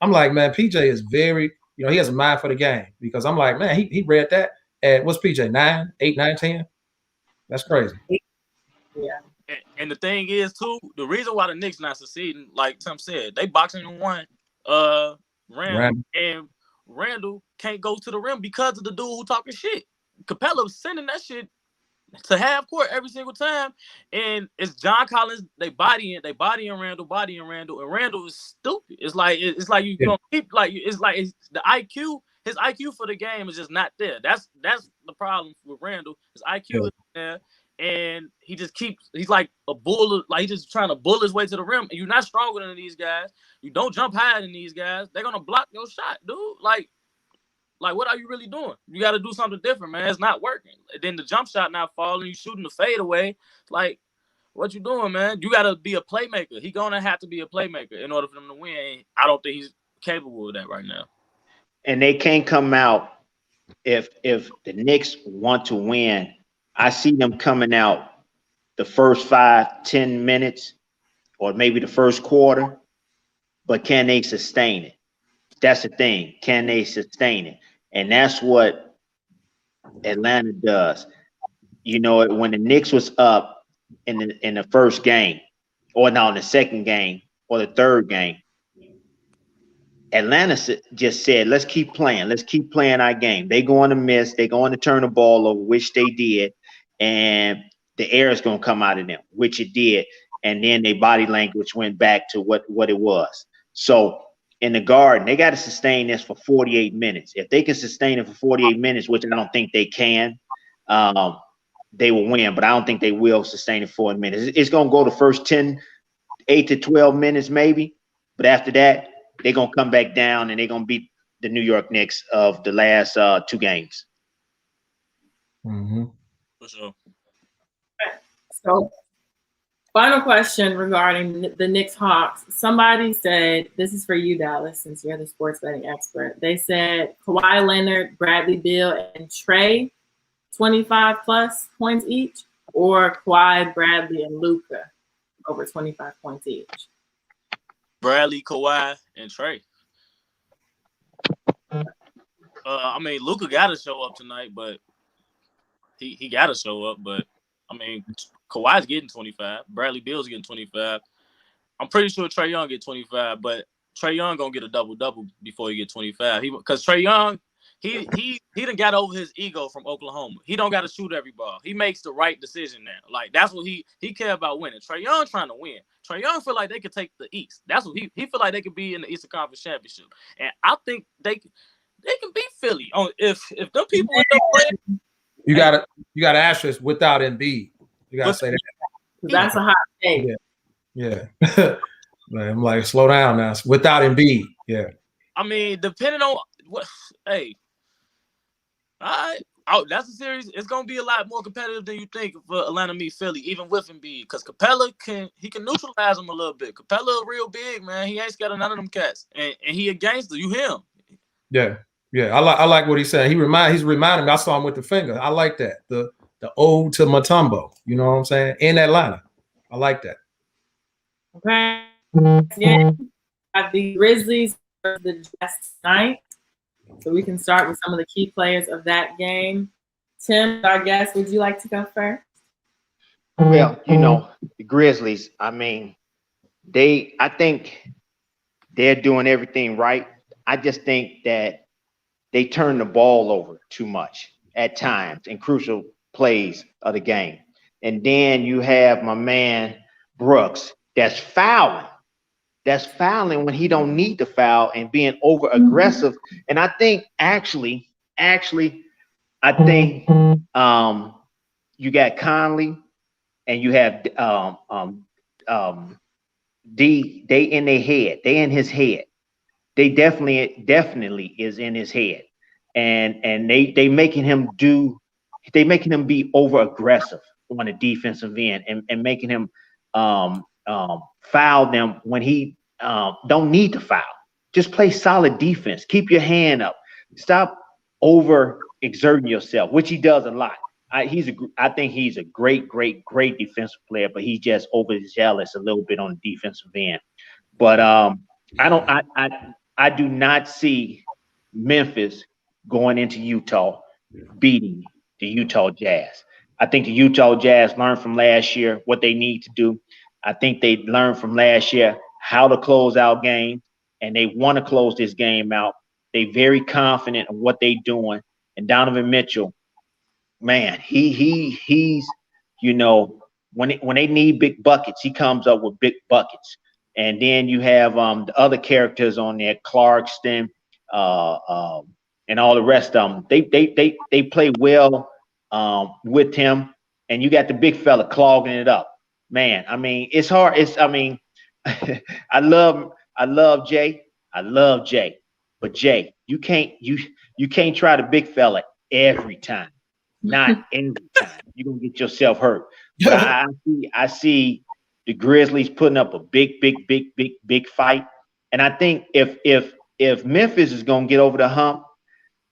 I'm like, man, PJ is very, he has a mind for the game because I'm like, man, he read that at what's PJ 9, 8, 9, 10. That's crazy. Yeah. And the thing is too, the reason why the Knicks not succeeding, like Tim said, they boxing in one. Randall and Randall can't go to the rim because of the dude who talking shit. Capela was sending that shit to half court every single time, and it's John Collins. They bodying Randall, and Randall is stupid. It's like you gonna keep it's the IQ. His IQ for the game is just not there. That's the problem with Randall. His IQ is there, and he's like a bull. Like he's just trying to bull his way to the rim. And you're not stronger than these guys. You don't jump higher than these guys. They're gonna block your shot, dude. Like, what are you really doing? You got to do something different, man. It's not working. And then the jump shot not falling. You shooting the fade away. Like, what you doing, man? You got to be a playmaker. He going to have to be a playmaker in order for them to win. I don't think he's capable of that right now. And they can't come out if the Knicks want to win. I see them coming out the first 5-10 minutes or maybe the first quarter, but can they sustain it? That's the thing. Can they sustain it? And that's what Atlanta does. When the Knicks was up in the first game, or now in the second game, or the third game, Atlanta just said, let's keep playing. Let's keep playing our game. They're going to miss. They're going to turn the ball over, which they did. And the air is going to come out of them, which it did. And then their body language went back to what it was. So in the Garden, they got to sustain this for 48 minutes. If they can sustain it for 48 minutes, which I don't think they can, they will win. But I don't think they will sustain it for 40 minutes. It's going to go the first 8 to 12 minutes maybe. But after that, they're going to come back down and they're going to beat the New York Knicks of the last 2 games. Mm-hmm. For sure. So, final question regarding the Knicks Hawks. Somebody said, this is for you, Dallas, since you're the sports betting expert. They said Kawhi Leonard, Bradley Beal, and Trey, 25 plus points each, or Kawhi, Bradley, and Luka over 25 points each. Bradley, Kawhi, and Trey. I mean, Luka got to show up tonight, but he got to show up. But I mean, Kawhi's getting 25. Bradley Beal's getting 25. I'm pretty sure Trae Young get 25, but Trae Young gonna get a double-double before he get 25. Because Trae Young, he done got over his ego from Oklahoma. He don't got to shoot every ball. He makes the right decision now. Like, that's what he care about winning. Trae Young trying to win. Trae Young feel like they could take the East. That's what he feel like they could be in the Eastern Conference Championship. And I think they can beat Philly. If them people end up playing. You gotta ask this without Embiid. You gotta say that. That's a hot take. Yeah. Man, I'm like, slow down now. Without Embiid. Yeah. I mean, depending on what, hey, all right. That's a series. It's gonna be a lot more competitive than you think for Atlanta meet Philly, even with Embiid, because Capela can neutralize him a little bit. Capela real big, man. He ain't scared of none of them cats, and he a gangster. You him. Yeah. I like what he said. He's reminding me. I saw him with the finger. I like that. The ode to Mutombo. You know what I'm saying? In Atlanta. I like that. Okay. Yeah. The Grizzlies are the Jazz tonight. So we can start with some of the key players of that game. Tim, our guest, would you like to go first? Well, the Grizzlies, I mean, I think they're doing everything right. I just think that they turn the ball over too much at times in crucial plays of the game. And then you have my man Brooks that's fouling when he don't need to foul and being over aggressive. And I think actually, I think you got Conley and you have D. They in their head. They in his head. They definitely is in his head, and they making him be over aggressive on the defensive end and making him foul them when he don't need to foul. Just play solid defense. Keep your hand up. Stop over exerting yourself, which he does a lot. I think he's a great defensive player, but he's just overzealous a little bit on the defensive end. But I do not see Memphis going into Utah beating the Utah Jazz. I think the Utah Jazz learned from last year what they need to do. I think they learned from last year how to close out games, and they want to close this game out. They're very confident of what they're doing. And Donovan Mitchell, man, he's when they need big buckets, he comes up with big buckets. And then you have the other characters on there, Clarkston, and all the rest of them. They play well with him, and you got the big fella clogging it up. Man, I mean, it's hard. I love Jay. But Jay, you can't try the big fella every time. Not every time. You're gonna get yourself hurt. But I see the Grizzlies putting up a big fight. And I think if Memphis is gonna get over the hump,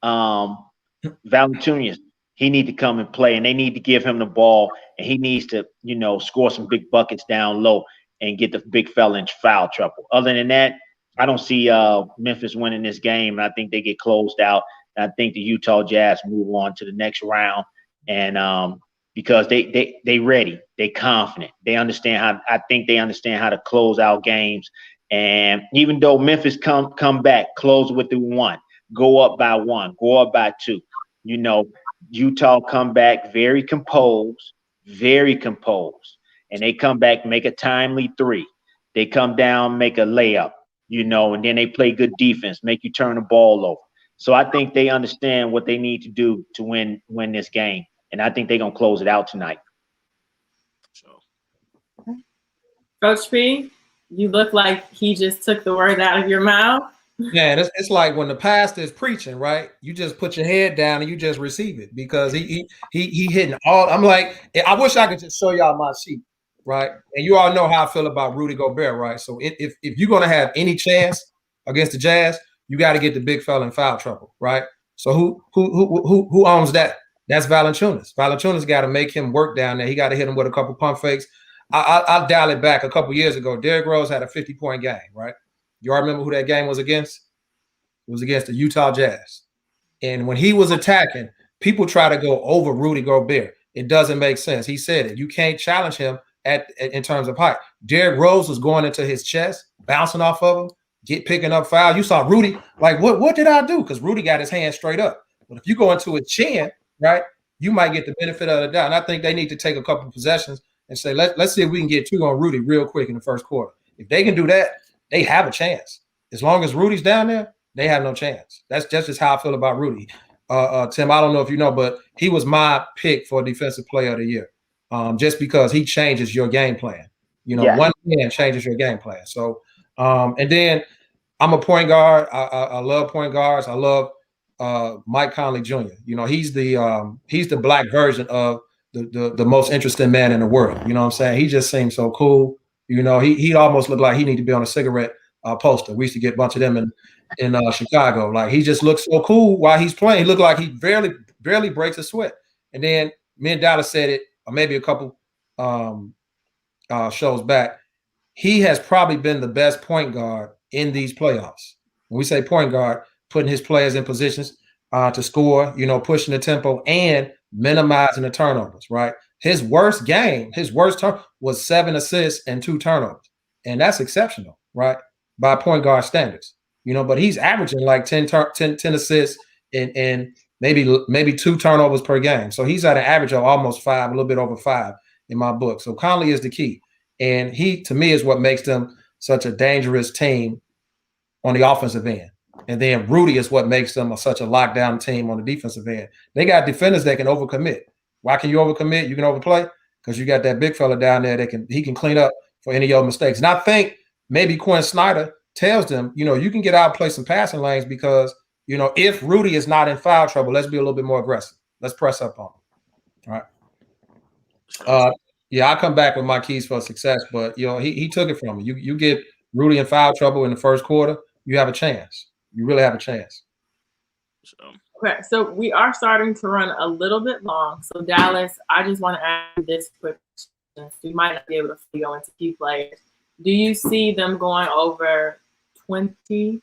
Valanciunas, he need to come and play, and they need to give him the ball, and he needs to, score some big buckets down low and get the big fella in foul trouble. Other than that, I don't see Memphis winning this game. And I think they get closed out. And I think the Utah Jazz move on to the next round. And because they ready, they confident, they understand how to close out games. And even though Memphis come back, close with the one, go up by one, go up by two, Utah come back very composed, very composed, and they come back, make a timely three. They come down, make a layup, and then they play good defense, make you turn the ball over. So I think they understand what they need to do to win this game, and I think they're gonna close it out tonight. Coach P, you look like he just took the word out of your mouth. Yeah, it's like when the pastor is preaching, right? You just put your head down and you just receive it because he hitting all. I'm like, I wish I could just show y'all my sheet, right? And you all know how I feel about Rudy Gobert, right? So if you're gonna have any chance against the Jazz, you got to get the big fella in foul trouble, right? So who owns that? That's Valanciunas. Valanciunas got to make him work down there. He got to hit him with a couple pump fakes. I'll dial it back a couple years ago. Derrick Rose had a 50-point game, right? You all remember who that game was against? It was against the Utah Jazz. And when he was attacking, people try to go over Rudy Gobert. It doesn't make sense. He said it. You can't challenge him in terms of height. Derrick Rose was going into his chest, bouncing off of him, picking up foul. You saw Rudy, like, what did I do? Because Rudy got his hand straight up. But if you go into his chin, right, you might get the benefit of the doubt. And I think they need to take a couple of possessions and say, let's see if we can get 2 on Rudy real quick in the first quarter. If they can do that, they have a chance. As long as Rudy's down there, they have no chance. That's just how I feel about Rudy. Tim, I don't know if you know, but he was my pick for Defensive Player of the Year, just because he changes your game plan. One man changes your game plan. So, and then I'm a point guard. I love point guards. I love Mike Conley Jr. He's the black version of the most interesting man in the world. You know what I'm saying? He just seems so cool. He almost looked like he needed to be on a cigarette poster. We used to get a bunch of them in Chicago. Like, he just looks so cool while he's playing. He looked like he barely breaks a sweat. And then me and Dallas said it, or maybe a couple shows back. He has probably been the best point guard in these playoffs. When we say point guard, putting his players in positions to score, pushing the tempo and minimizing the turnovers, right? His worst turn was 7 assists and 2 turnovers. And that's exceptional, right? By point guard standards, but he's averaging like 10 assists and maybe 2 turnovers per game. So he's at an average of almost 5, a little bit over 5 in my book. So Conley is the key. And he, to me, is what makes them such a dangerous team on the offensive end. And then Rudy is what makes them such a lockdown team on the defensive end. They got defenders that can overcommit. Why can you overcommit? You can overplay because you got that big fella down there he can clean up for any of your mistakes. And I think maybe Quinn Snyder tells them, you can get out and play some passing lanes because, if Rudy is not in foul trouble, let's be a little bit more aggressive. Let's press up on him. All right. I'll come back with my keys for success, but he took it from me. You get Rudy in foul trouble in the first quarter, you have a chance. You really have a chance. Okay, so we are starting to run a little bit long. So Dallas, I just want to ask you this quick question. You might not be able to go into key players. Do you see them going over 22,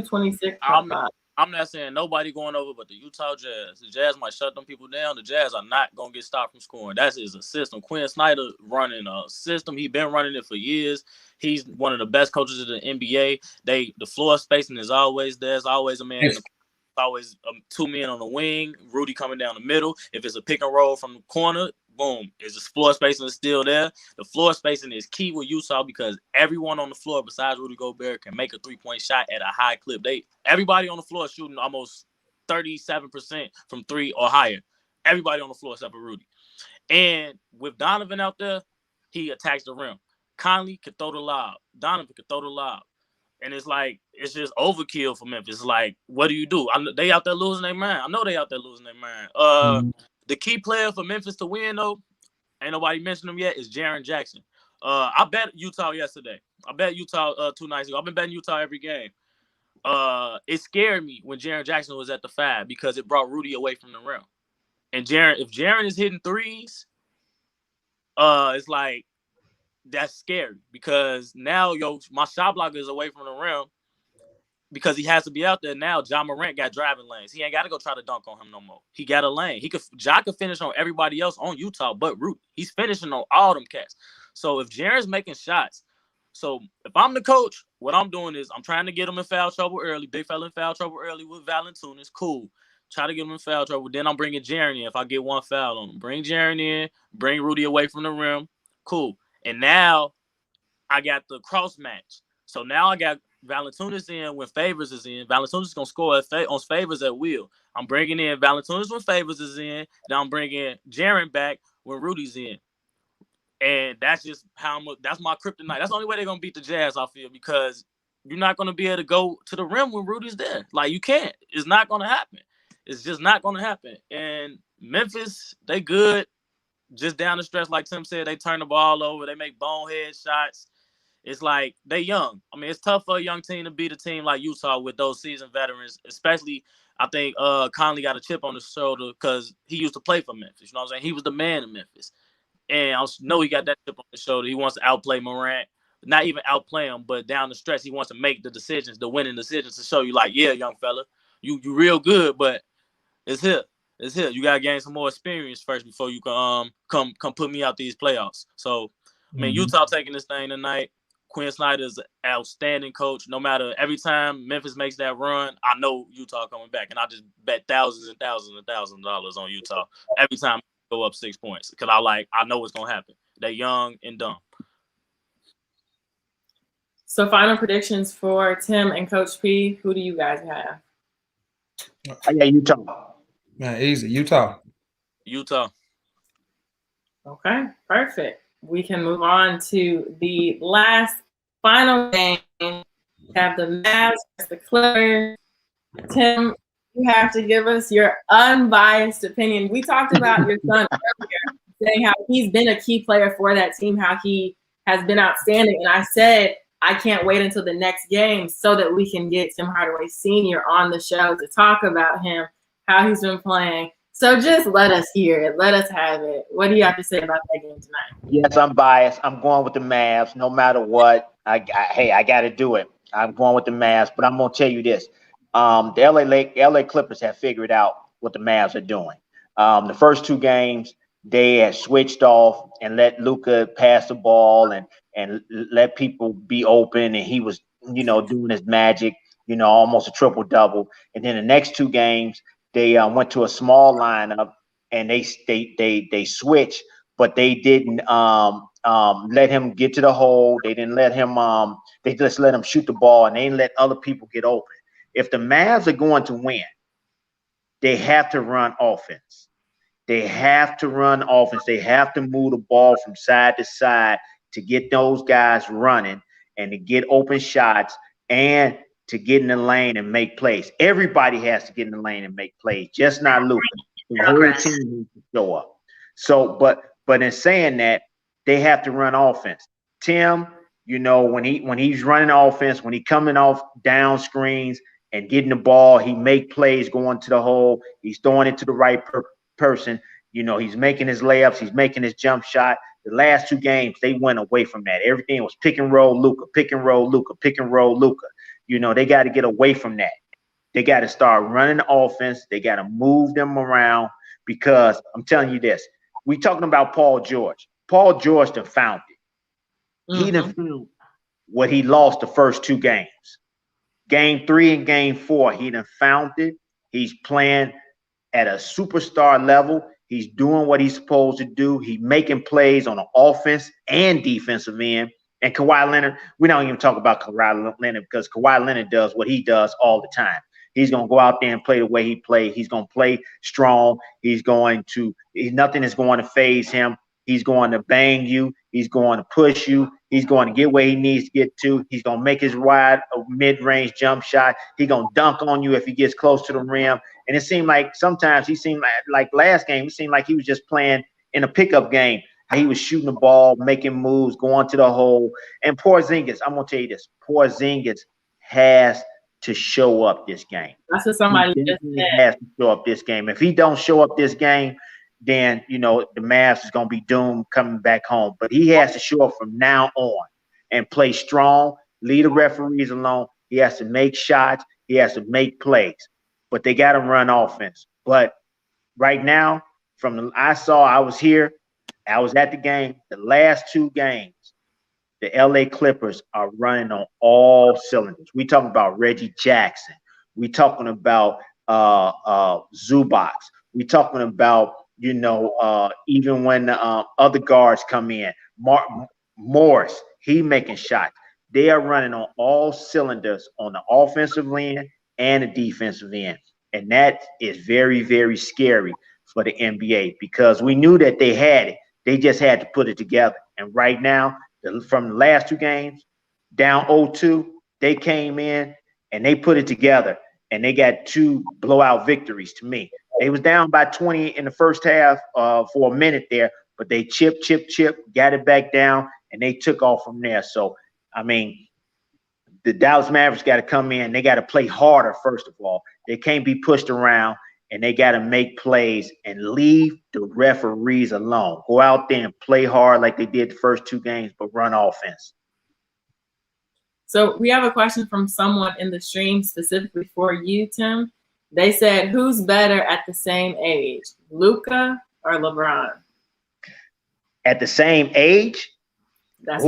26? I'm not saying nobody going over, but the Utah Jazz. The Jazz might shut them people down. The Jazz are not going to get stopped from scoring. That is a system. Quinn Snyder running a system. He's been running it for years. He's one of the best coaches in the NBA. The floor spacing is always there. There's always a man in the always 2 men on the wing, Rudy coming down the middle. If it's a pick and roll from the corner, boom, is the floor spacing still there? The floor spacing is key with Utah because everyone on the floor besides Rudy Gobert can make a 3-point shot at a high clip. Everybody on the floor is shooting almost 37% from 3 or higher. Everybody on the floor except for Rudy. And with Donovan out there, he attacks the rim. Conley could throw the lob. Donovan could throw the lob. And it's like, it's just overkill for Memphis. It's like, what do you do? They out there losing their mind. I know they out there losing their mind. The key player for Memphis to win, though, ain't nobody mentioned him yet, is Jaren Jackson. I bet Utah yesterday. I bet Utah 2 nights ago. I've been betting Utah every game. It scared me when Jaren Jackson was at the 5 because it brought Rudy away from the rim. And if Jaren is hitting threes, it's like, that's scary because now my shot blocker is away from the rim because he has to be out there now. Ja Morant got driving lanes. He ain't got to go try to dunk on him no more. He got a lane. Ja could finish on everybody else on Utah but Rudy. He's finishing on all them cats. So if Jaren's making shots, so if I'm the coach, what I'm doing is I'm trying to get him in foul trouble early. Big fella in foul trouble early with Valanciunas. Cool. try to get him in foul trouble. Then I'm bringing Jaren in if I get one foul on him. Bring Jaren in, bring Rudy away from the rim. Cool. And now I got the cross match. So now I got Valanciunas in when Favors is in. Valanciunas is going to score on Favors at will. I'm bringing in Valanciunas when Favors is in. Then I'm bringing Jaren back when Rudy's in. And that's just that's my kryptonite. That's the only way they're going to beat the Jazz, I feel, because you're not going to be able to go to the rim when Rudy's there. Like, you can't. It's not going to happen. It's just not going to happen. And Memphis, they good. Just down the stretch, like Tim said, they turn the ball over. They make bonehead shots. It's like they young. I mean, it's tough for a young team to beat a team like Utah with those seasoned veterans, especially I think Conley got a chip on his shoulder because he used to play for Memphis. You know what I'm saying? He was the man in Memphis. And I know he got that chip on his shoulder. He wants to outplay Morant. Not even outplay him, but down the stretch, he wants to make the decisions, the winning decisions to show you, like, yeah, young fella, you real good, but it's here. It's here. You got to gain some more experience first before you can come put me out these playoffs. So, I mean, Utah taking this thing tonight. Quinn Snyder's an outstanding coach. No matter, every time Memphis makes that run, I know Utah coming back. And I just bet thousands and thousands and thousands of dollars on Utah every time they go up 6 points. Because I know what's going to happen. They're young and dumb. So final predictions for Tim and Coach P. Who do you guys have? I got Utah. Man, easy. Utah. Okay, perfect. We can move on to the last final game. We have the Mavs versus the Clippers. Tim, you have to give us your unbiased opinion. We talked about your son earlier, saying how he's been a key player for that team, how he has been outstanding. And I said, I can't wait until the next game so that we can get Tim Hardaway Sr. on the show to talk about him, how he's been playing. So just let us hear it. Let us have it. What do you have to say about that game tonight? Yes, I'm biased. I'm going with the Mavs no matter what. I got to do it. I'm going with the Mavs, but I'm going to tell you this. The LA Clippers have figured out what the Mavs are doing. The first two games, they had switched off and let Luka pass the ball and let people be open, and he was, doing his magic, almost a triple-double. And then the next two games, they went to a small lineup and they switched, but they didn't let him get to the hole. They didn't let him they just let him shoot the ball, and they didn't let other people get open. If the Mavs are going to win, they have to run offense. They have to run offense. They have to move the ball from side to side to get those guys running and to get open shots and to get in the lane and make plays. Everybody has to get in the lane and make plays, just not Luka. The whole team needs to show up. So, but in saying that, they have to run offense. Tim, when he's running offense, when he coming off down screens and getting the ball, he make plays going to the hole. He's throwing it to the right person. He's making his layups. He's making his jump shot. The last two games, they went away from that. Everything was pick and roll Luka, pick and roll Luka, pick and roll Luka. They got to get away from that. They got to start running the offense. They got to move them around, because I'm telling you this. We talking about Paul George. Paul George done found it. He done found what he lost the first two games. Game 3 and game 4, he done found it. He's playing at a superstar level. He's doing what he's supposed to do. He's making plays on the offense and defensive end. And Kawhi Leonard, we don't even talk about Kawhi Leonard, because Kawhi Leonard does what he does all the time. He's going to go out there and play the way he plays. He's going to play strong. Nothing is going to phase him. He's going to bang you. He's going to push you. He's going to get where he needs to get to. He's going to make his mid-range jump shot. He's going to dunk on you if he gets close to the rim. And it seemed like sometimes like last game, it seemed like he was just playing in a pickup game. He was shooting the ball, making moves, going to the hole. And Porzingis, I'm going to tell you this. Porzingis has to show up this game. That's what somebody just said. Has to show up this game. If he don't show up this game, then, the Mavs is going to be doomed coming back home. But he has to show up from now on and play strong, leave the referees alone. He has to make shots. He has to make plays. But they got to run offense. But right now, I was here. I was at the game. The last two games, the LA Clippers are running on all cylinders. We talking about Reggie Jackson. We talking about Zubac. We talking about, even when other guards come in, Morris, he making shots. They are running on all cylinders on the offensive end and the defensive end. And that is very, very scary for the NBA because we knew that they had it. They just had to put it together. And right now, from the last two games, down 0-2, they came in and they put it together. And they got 2 blowout victories to me. They was down by 20 in the first half for a minute there, but they chip, got it back down, and they took off from there. So, I mean, the Dallas Mavericks got to come in. They got to play harder, first of all. They can't be pushed around, and they got to make plays and leave the referees alone. Go out there and play hard like they did the first 2 games, but run offense. So we have a question from someone in the stream specifically for you, Tim. They said, who's better at the same age, Luka or LeBron? At the same age? That's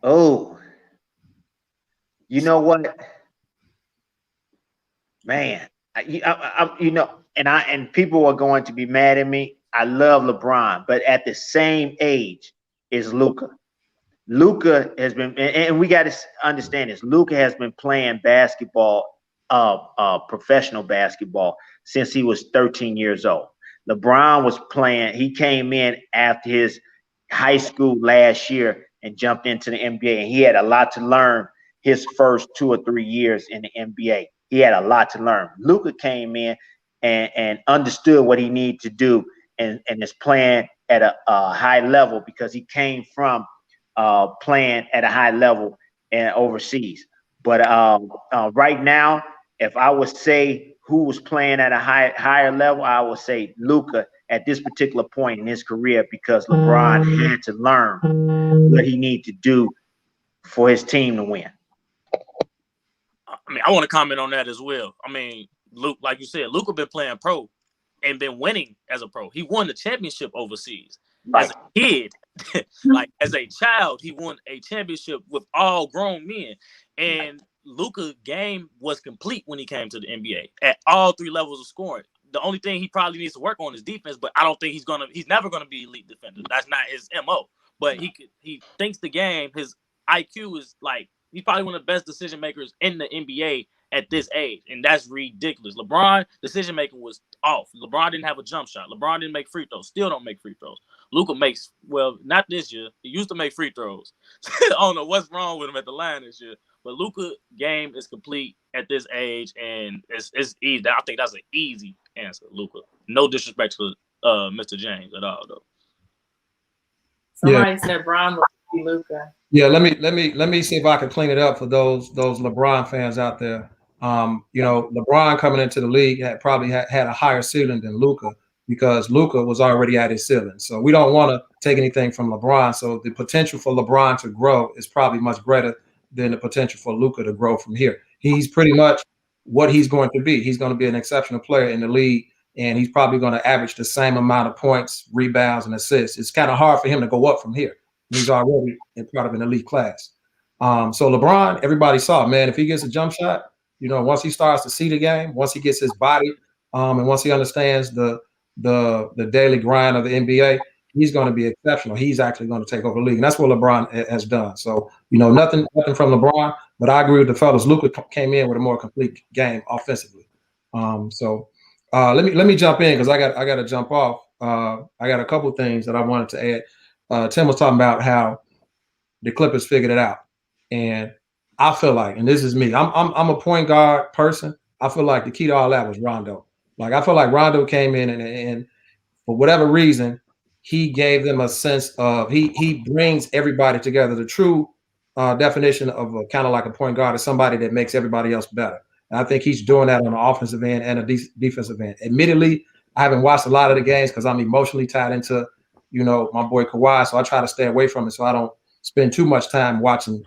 Oh. You know what? Man, and people are going to be mad at me. I love LeBron, but at the same age is Luka. Luka has been, and we got to understand this, Luka has been playing basketball, professional basketball, since he was 13 years old. LeBron was playing, he came in after his high school last year and jumped into the NBA, and he had a lot to learn his first 2 or 3 years in the NBA. He had a lot to learn. Luka came in and understood what he needed to do and is playing at a high level because he came from playing at a high level and overseas. But right now, if I would say who was playing at a higher level, I would say Luka at this particular point in his career because LeBron had to learn what he needed to do for his team to win. I mean, I want to comment on that as well. I mean, Luke, like you said, Luka been playing pro and been winning as a pro. He won the championship overseas. Right. As a kid, like as a child, he won a championship with all grown men. And Luka's game was complete when he came to the NBA at all 3 levels of scoring. The only thing he probably needs to work on is defense, but I don't think he's never gonna be elite defender. That's not his MO. But he thinks the game, his IQ is like, he's probably one of the best decision makers in the NBA at this age, and that's ridiculous. LeBron, decision making was off. LeBron didn't have a jump shot. LeBron didn't make free throws. Still don't make free throws. Luka makes, well, not this year. He used to make free throws. I don't know what's wrong with him at the line this year. But Luka game is complete at this age, and it's easy. I think that's an easy answer, Luka. No disrespect to Mr. James at all, though. Somebody said Bron would be Luka. Yeah, let me see if I can clean it up for those LeBron fans out there. LeBron coming into the league probably had a higher ceiling than Luka because Luka was already at his ceiling. So we don't want to take anything from LeBron. So the potential for LeBron to grow is probably much greater than the potential for Luka to grow from here. He's pretty much what he's going to be. He's going to be an exceptional player in the league, and he's probably going to average the same amount of points, rebounds, and assists. It's kind of hard for him to go up from here. He's already part of an elite class. So LeBron, everybody saw, man, if he gets a jump shot, once he starts to see the game, once he gets his body, and once he understands the daily grind of the NBA, he's going to be exceptional. He's actually going to take over the league. And that's what LeBron has done. So, nothing from LeBron, but I agree with the fellas. Luka came in with a more complete game offensively. Let me jump in because I got to jump off. I got a couple things that I wanted to add. Tim was talking about how the Clippers figured it out, and I feel like, and this is me, I'm a point guard person. I feel like the key to all that was Rondo. Like I feel like Rondo came in and for whatever reason, he gave them a sense of he brings everybody together. The true definition of a kind of like a point guard is somebody that makes everybody else better. And I think he's doing that on the offensive end and a defensive end. Admittedly, I haven't watched a lot of the games because I'm emotionally tied into my boy Kawhi, so I try to stay away from it so I don't spend too much time watching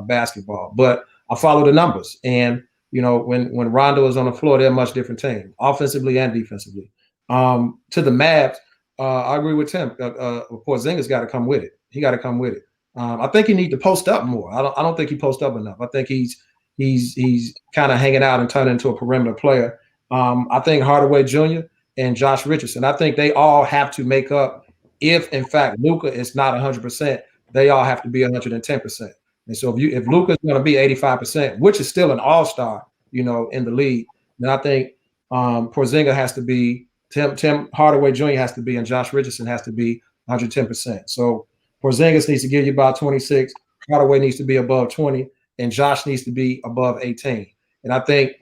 basketball. But I follow the numbers, and when Rondo is on the floor, they're a much different team, offensively and defensively. To the Mavs, I agree with Tim. Porzingis got to come with it. He got to come with it. I think he needs to post up more. I don't think he posts up enough. I think he's he's kind of hanging out and turning into a perimeter player. I think Hardaway Jr. and Josh Richardson, I think they all have to make up. If in fact Luka is not 100%, they all have to be 110%. And so if Luka is going to be 85%, which is still an all-star, in the league, then I think Porzingis has to be, Tim Hardaway Jr. has to be, and Josh Richardson has to be 110%. So Porzingis needs to give you about 26, Hardaway needs to be above 20, and Josh needs to be above 18. And I think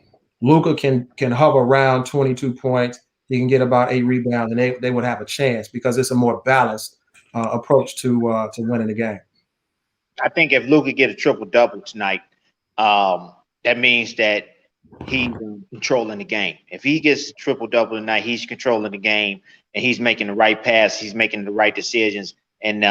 Luka can hover around 22 points. He can get about 8 rebounds, and they would have a chance because it's a more balanced approach to winning the game. I think if Luka get a triple-double tonight, that means that he's controlling the game. If he gets a triple-double tonight, he's controlling the game, and he's making the right pass. He's making the right decisions, and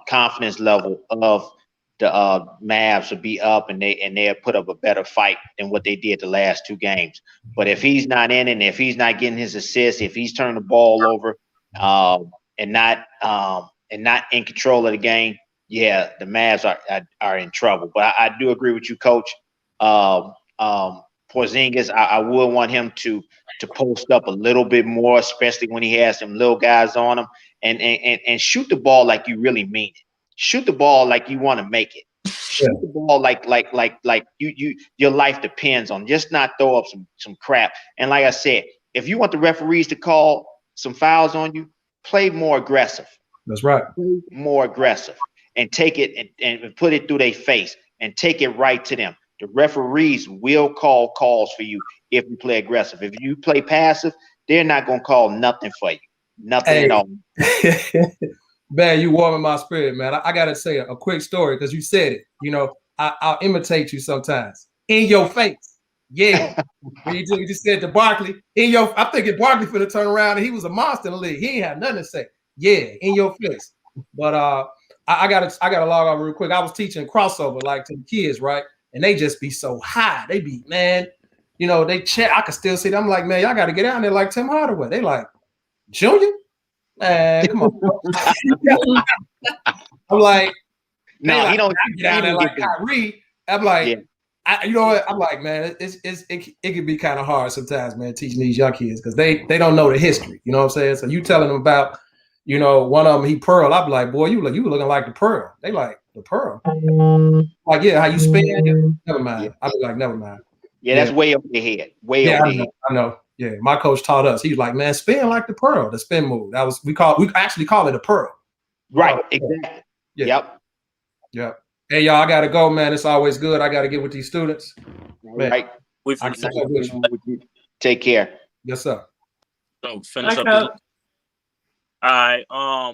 confidence level of the Mavs will be up, and they'll put up a better fight than what they did the last 2 games. But if he's not in it, and if he's not getting his assists, if he's turning the ball over, and not in control of the game, yeah, the Mavs are in trouble. But I do agree with you, Coach. Porzingis, I would want him to post up a little bit more, especially when he has some little guys on him, and shoot the ball like you really mean it. Shoot the ball like you want to make it. Shoot the ball like you your life depends on. Just not throw up some crap. And like I said, if you want the referees to call some fouls on you, play more aggressive. That's right. Play more aggressive and take it and put it through their face and take it right to them. The referees will call calls for you if you play aggressive. If you play passive, they're not going to call nothing for you. Nothing at all. Man, you warming my spirit, man. I got to say a quick story because you said it. I'll imitate you sometimes. In your face. Yeah. When you just said to Barkley, I'm thinking Barkley finna turn around and he was a monster in the league. He ain't have nothing to say. Yeah, in your face. But I gotta log on real quick. I was teaching crossover like to the kids, right? And they just be so high. They be, man, they chat. I can still see them. I'm like, man, y'all got to get out there like Tim Hardaway. They like, Junior? Man, come on. I'm like, no, he don't get out there like Kyrie. I'm like, yeah. you know what? I'm like, man, it can be kind of hard sometimes, man, teaching these young kids because they don't know the history. You know what I'm saying? So you telling them about, one of them, he Pearl. I'm like, boy, you looking like the Pearl. They like, the Pearl. Like, yeah, how you spin? Yeah, never mind. Yeah. I'll be like, never mind. Yeah, that's way over the head. Way over the head. I know. Yeah, my coach taught us. He was like, man, spin like the Pearl, the spin move. We actually call it a Pearl. Right, exactly. Yeah. Yep. Hey, y'all, I gotta go, man. It's always good. I gotta get with these students. Right. Take care. Yes, sir. So finish up. All right.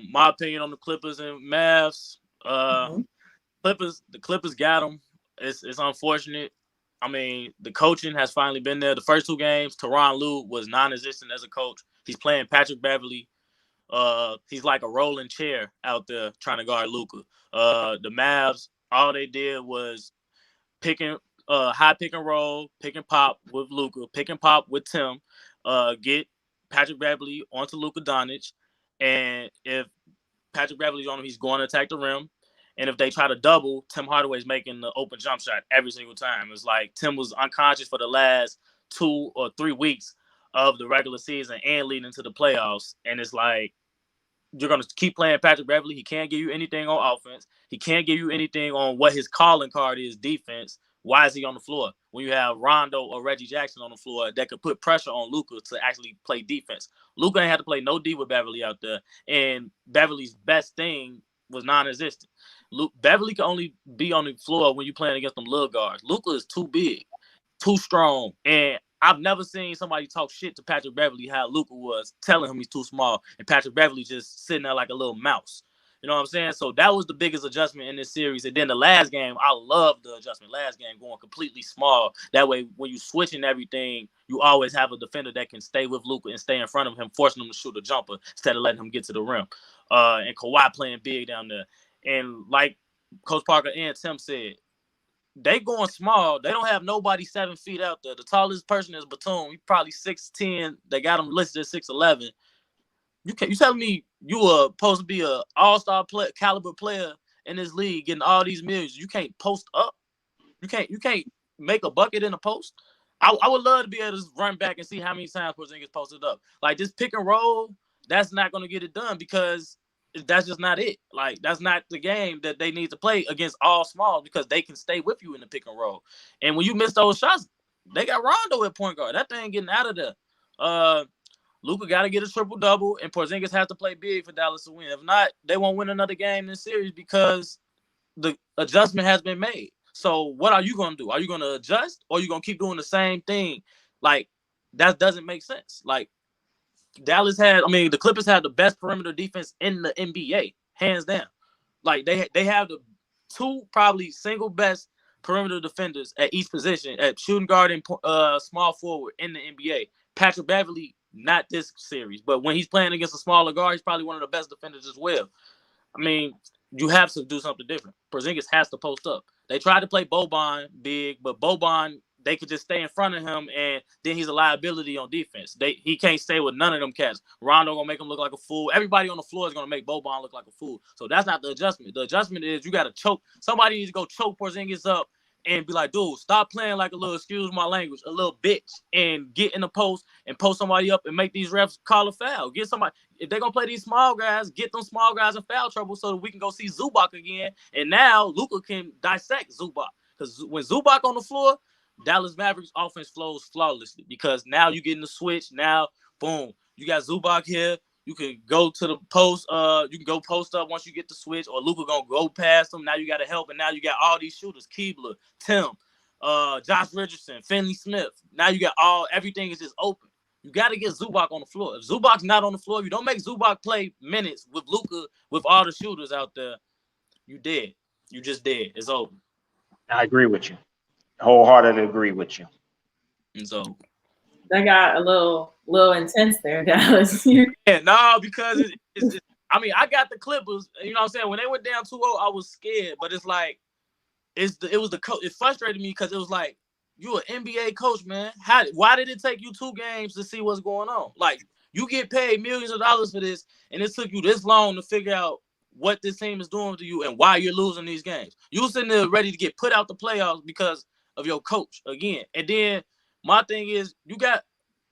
My opinion on the Clippers and Mavs. The Clippers got them. It's unfortunate. I mean, the coaching has finally been there. The first 2 games, Tyronn Lue was non-existent as a coach. He's playing Patrick Beverley. He's like a rolling chair out there trying to guard Luka. The Mavs, all they did was high pick and roll, pick and pop with Luka, pick and pop with Tim, get Patrick Beverley onto Luka Doncic, and if Patrick Beverley's on him, he's going to attack the rim. And if they try to double, Tim Hardaway's making the open jump shot every single time. It's like Tim was unconscious for the last 2 or 3 weeks of the regular season and leading into the playoffs. And it's like, you're going to keep playing Patrick Beverley. He can't give you anything on offense. He can't give you anything on what his calling card is, defense. Why is he on the floor? When you have Rondo or Reggie Jackson on the floor that could put pressure on Luka to actually play defense. Luka ain't had to play no D with Beverley out there. And Beverley's best thing was non-existent. Beverley can only be on the floor when you're playing against them little guards. Luka is too big, too strong, and I've never seen somebody talk shit to Patrick Beverley how Luka was, telling him he's too small, and Patrick Beverley just sitting there like a little mouse. You know what I'm saying? So that was the biggest adjustment in this series. And then the last game, I love the adjustment. Last game going completely small. That way, when you switching everything, you always have a defender that can stay with Luka and stay in front of him, forcing him to shoot a jumper instead of letting him get to the rim. And Kawhi playing big down there. And like Coach Parker and Tim said, they going small. They don't have nobody 7 feet out there. The tallest person is Batum. He's probably 6'10". They got him listed at 6'11". You telling me you were supposed to be a all-star caliber player in this league, getting all these millions? You can't post up. You can't make a bucket in the post. I would love to be able to run back and see how many times Porzingis posted up. Like this pick and roll, that's not going to get it done because that's just not it. Like that's not the game that they need to play against all smalls because they can stay with you in the pick and roll. And when you miss those shots, they got Rondo at point guard. That thing getting out of there. Luka got to get a triple-double, and Porzingis has to play big for Dallas to win. If not, they won't win another game in this series because the adjustment has been made. So what are you going to do? Are you going to adjust or are you going to keep doing the same thing? Like, that doesn't make sense. Like, the Clippers had the best perimeter defense in the NBA, hands down. Like, they have the two probably single best perimeter defenders at each position, at shooting guard and small forward in the NBA. Patrick Beverley, not this series, but when he's playing against a smaller guard, he's probably one of the best defenders as well. I mean, you have to do something different. Porzingis has to post up. They tried to play Boban big, but Boban, they could just stay in front of him, and then he's a liability on defense. He can't stay with none of them cats. Rondo going to make him look like a fool. Everybody on the floor is going to make Boban look like a fool. So that's not the adjustment. The adjustment is you got to choke. Somebody needs to go choke Porzingis up and be like, dude, stop playing like a little, excuse my language, a little bitch, and get in the post and post somebody up and make these refs call a foul. Get somebody, if they're going to play these small guys, get them small guys in foul trouble so that we can go see Zubac again. And now Luka can dissect Zubac. Because when Zubac on the floor, Dallas Mavericks offense flows flawlessly because now you get in the switch. Now, boom, you got Zubac here. You can go to the post. You can go post up once you get the switch, or Luka gonna go past them. Now you got to help, and now you got all these shooters: Keebler, Tim, Josh Richardson, Finney Smith. Now you got everything is just open. You got to get Zubac on the floor. If Zubac's not on the floor, if you don't make Zubac play minutes with Luka, with all the shooters out there, you dead. You just dead. It's over. I agree with you. Wholeheartedly agree with you. And so that got a little intense there, Dallas. Yeah, no, because it's I mean, I got the Clippers. You know what I'm saying? When they went down 2-0, I was scared. But it's like, it frustrated me because it was like, you an NBA coach, man. Why did it take you 2 games to see what's going on? Like, you get paid millions of dollars for this, and it took you this long to figure out what this team is doing to you and why you're losing these games. You were sitting there ready to get put out the playoffs because of your coach again. And then my thing is, you got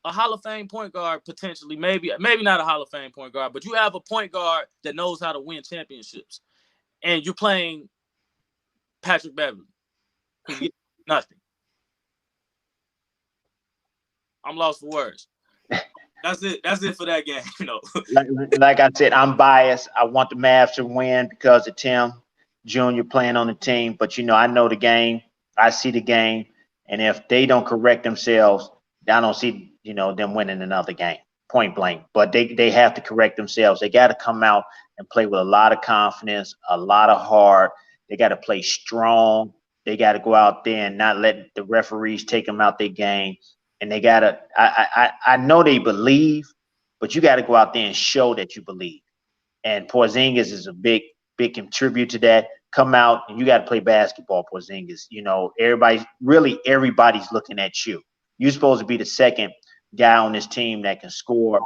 a Hall of Fame point guard potentially, maybe not a Hall of Fame point guard, but you have a point guard that knows how to win championships. And you're playing Patrick Beverley, who gets nothing. I'm lost for words. That's it. That's it for that game. You know. like I said, I'm biased. I want the Mavs to win because of Tim Jr. playing on the team. But, I know the game. I see the game. And if they don't correct themselves, I don't see, them winning another game, point blank. But they have to correct themselves. They got to come out and play with a lot of confidence, a lot of heart. They got to play strong. They got to go out there and not let the referees take them out their game. And they got to – I know they believe, but you got to go out there and show that you believe. And Porzingis is a big contributor to that. Come out and you got to play basketball, Porzingis. Everybody's looking at you. You're supposed to be the second guy on this team that can score.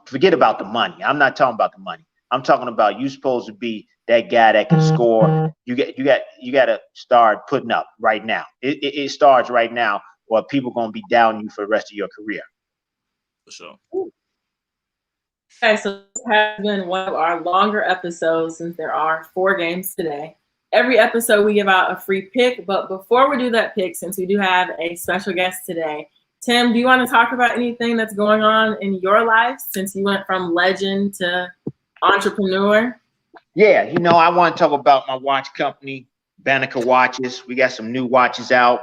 Forget about the money. I'm not talking about the money. I'm talking about you supposed to be that guy that can score. You got to start putting up right now. It starts right now, or people going to be doubting you for the rest of your career. For sure. Okay, so this has been one of our longer episodes since there are 4 games today. Every episode we give out a free pick, but before we do that pick, since we do have a special guest today, Tim, do you want to talk about anything that's going on in your life since you went from legend to entrepreneur? Yeah, I want to talk about my watch company, Banneker Watches. We got some new watches out,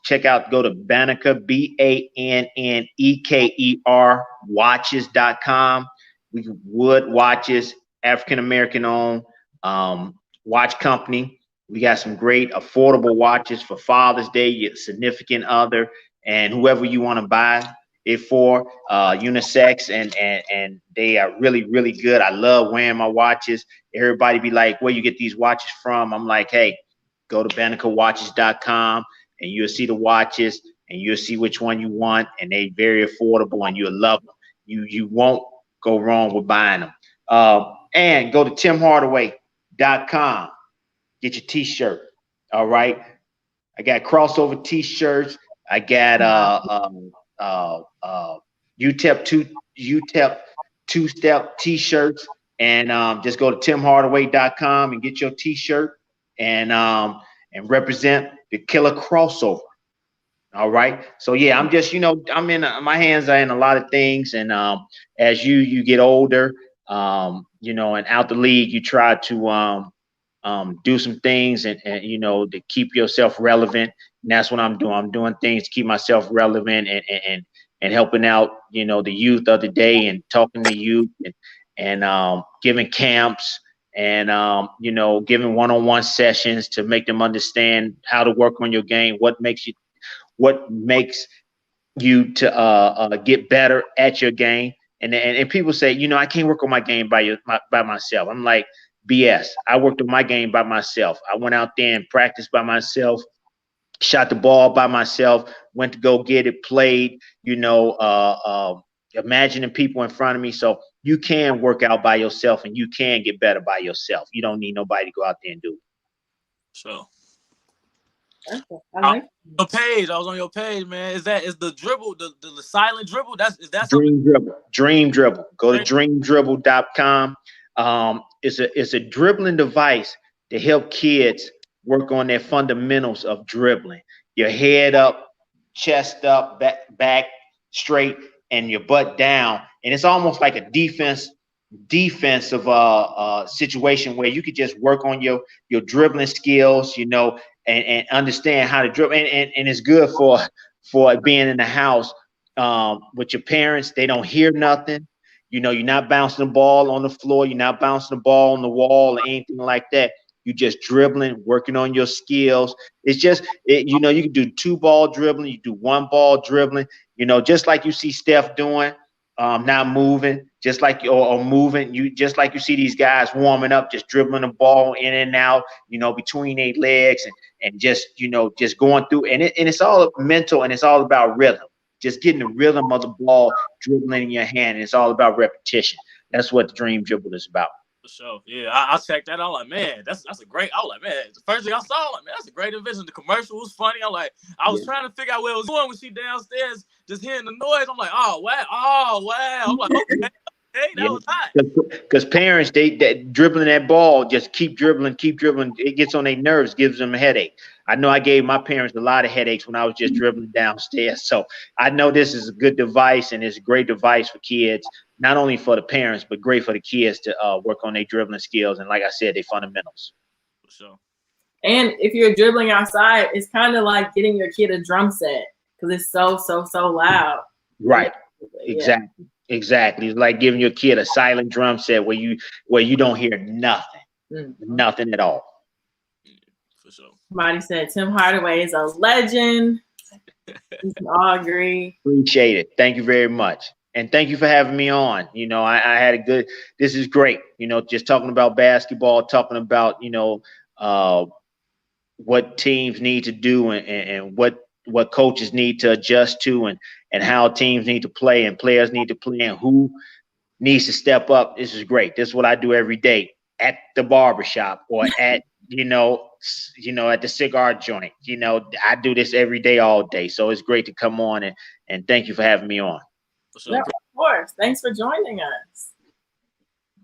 check out, go to Banneker, BANNEKER watches.com. We wood watches, African-American owned watch company. We got some great affordable watches for Father's Day, your significant other, and whoever you want to buy it for, unisex, and they are really, really good. I love wearing my watches. Everybody be like, where you get these watches from? I'm like, hey, go to BannekerWatches.com and you'll see the watches and you'll see which one you want, and they very affordable and you'll love them. You won't go wrong with buying them. And go to TimHardaway.com. Get your t-shirt, All right. I got crossover T-shirts. I got UTEP two-step T-shirts, and just go to timhardaway.com and get your T-shirt and represent the killer crossover. All right. So yeah, I'm just, I'm in my hands are in a lot of things, and as you get older, and out the league, you try to do some things and to keep yourself relevant. And that's what I'm doing. I'm doing things to keep myself relevant and helping out, the youth of the day and talking to youth and giving camps and, giving one-on-one sessions to make them understand how to work on your game, what makes you to get better at your game. And people say, I can't work on my game by myself. I'm like, BS. I worked on my game by myself. I went out there and practiced by myself, shot the ball by myself, went to go get it, played, imagining people in front of me. So you can work out by yourself and you can get better by yourself. You don't need nobody to go out there and do it. So I like the page. I was on your page, man. Is the dribble, the silent dribble? Is that Dream Dribble. Go to dreamdribble.com. It's a dribbling device to help kids work on their fundamentals of dribbling. Your head up, chest up, back straight, and your butt down. And it's almost like a defensive situation where you could just work on your dribbling skills, and understand how to dribble. And it's good for being in the house with your parents. They don't hear nothing. You're not bouncing the ball on the floor. You're not bouncing the ball on the wall or anything like that. You're just dribbling, working on your skills. It's just, you can do 2-ball dribbling. You do 1-ball dribbling, just like you see Steph doing, not moving, just like, or moving. Just like you see these guys warming up, just dribbling the ball in and out, between their legs and just, just going through. And it's all mental and it's all about rhythm. Just getting the rhythm of the ball dribbling in your hand, and it's all about repetition. That's what the Dream Dribble is about. For sure. Yeah, I checked that out. I'm like, man, that's a great. I was like, man, the first thing I saw, I'm like, man, that's a great invention. The commercial was funny. I was trying to figure out where it was going when she downstairs, just hearing the noise. I'm like, oh wow. I'm like, okay. Hey, that was hot. Because parents, they dribbling that ball, just keep dribbling. It gets on their nerves, gives them a headache. I know I gave my parents a lot of headaches when I was just dribbling downstairs. So I know this is a good device, and it's a great device for kids, not only for the parents, but great for the kids to work on their dribbling skills. And like I said, their fundamentals. For sure. And if you're dribbling outside, it's kind of like getting your kid a drum set because it's so loud. Right. Exactly. Exactly. It's like giving your kid a silent drum set where you don't hear nothing, nothing at all. For sure. Somebody said Tim Hardaway is a legend. We can all agree. Appreciate it. Thank you very much. And thank you for having me on. I had a good, this is great. Just talking about basketball, talking about, what teams need to do and what coaches need to adjust to and how teams need to play and players need to play and who needs to step up. This is great. This is what I do every day at the barbershop or at, at the cigar joint. I do this every day, all day. So it's great to come on and thank you for having me on. Yeah, of course. Thanks for joining us.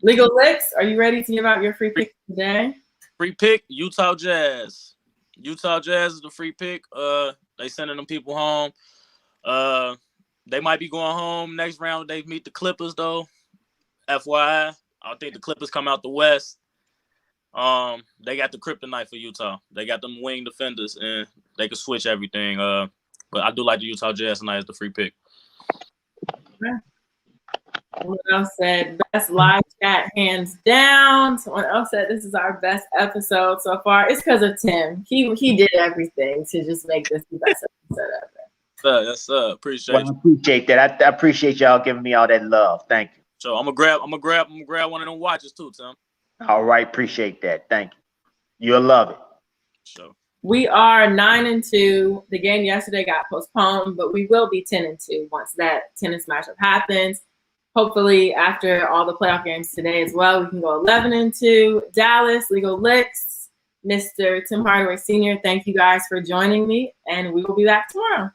Legal Licks, are you ready to give out your free pick today? Free pick, Utah Jazz. Utah Jazz is the free pick. They sending them people home. They might be going home next round. They meet the Clippers though. FYI, I think the Clippers come out the West. They got the kryptonite for Utah. They got them wing defenders and they can switch everything. But I do like the Utah Jazz tonight as the free pick. Someone else said best live chat hands down. Someone else said this is our best episode so far. It's because of Tim. He did everything to just make this the best episode ever. Yes, appreciate you. I appreciate that. I appreciate y'all giving me all that love. Thank you. So I'm gonna grab one of them watches too, Tim. All right, appreciate that. Thank you. You'll love it. So we are 9-2. The game yesterday got postponed, but we will be 10-2 once that tennis matchup happens. Hopefully, after all the playoff games today as well, we can go 11-2. Dallas, Legal Licks. Mr. Tim Hardaway Sr. Thank you guys for joining me, and we will be back tomorrow.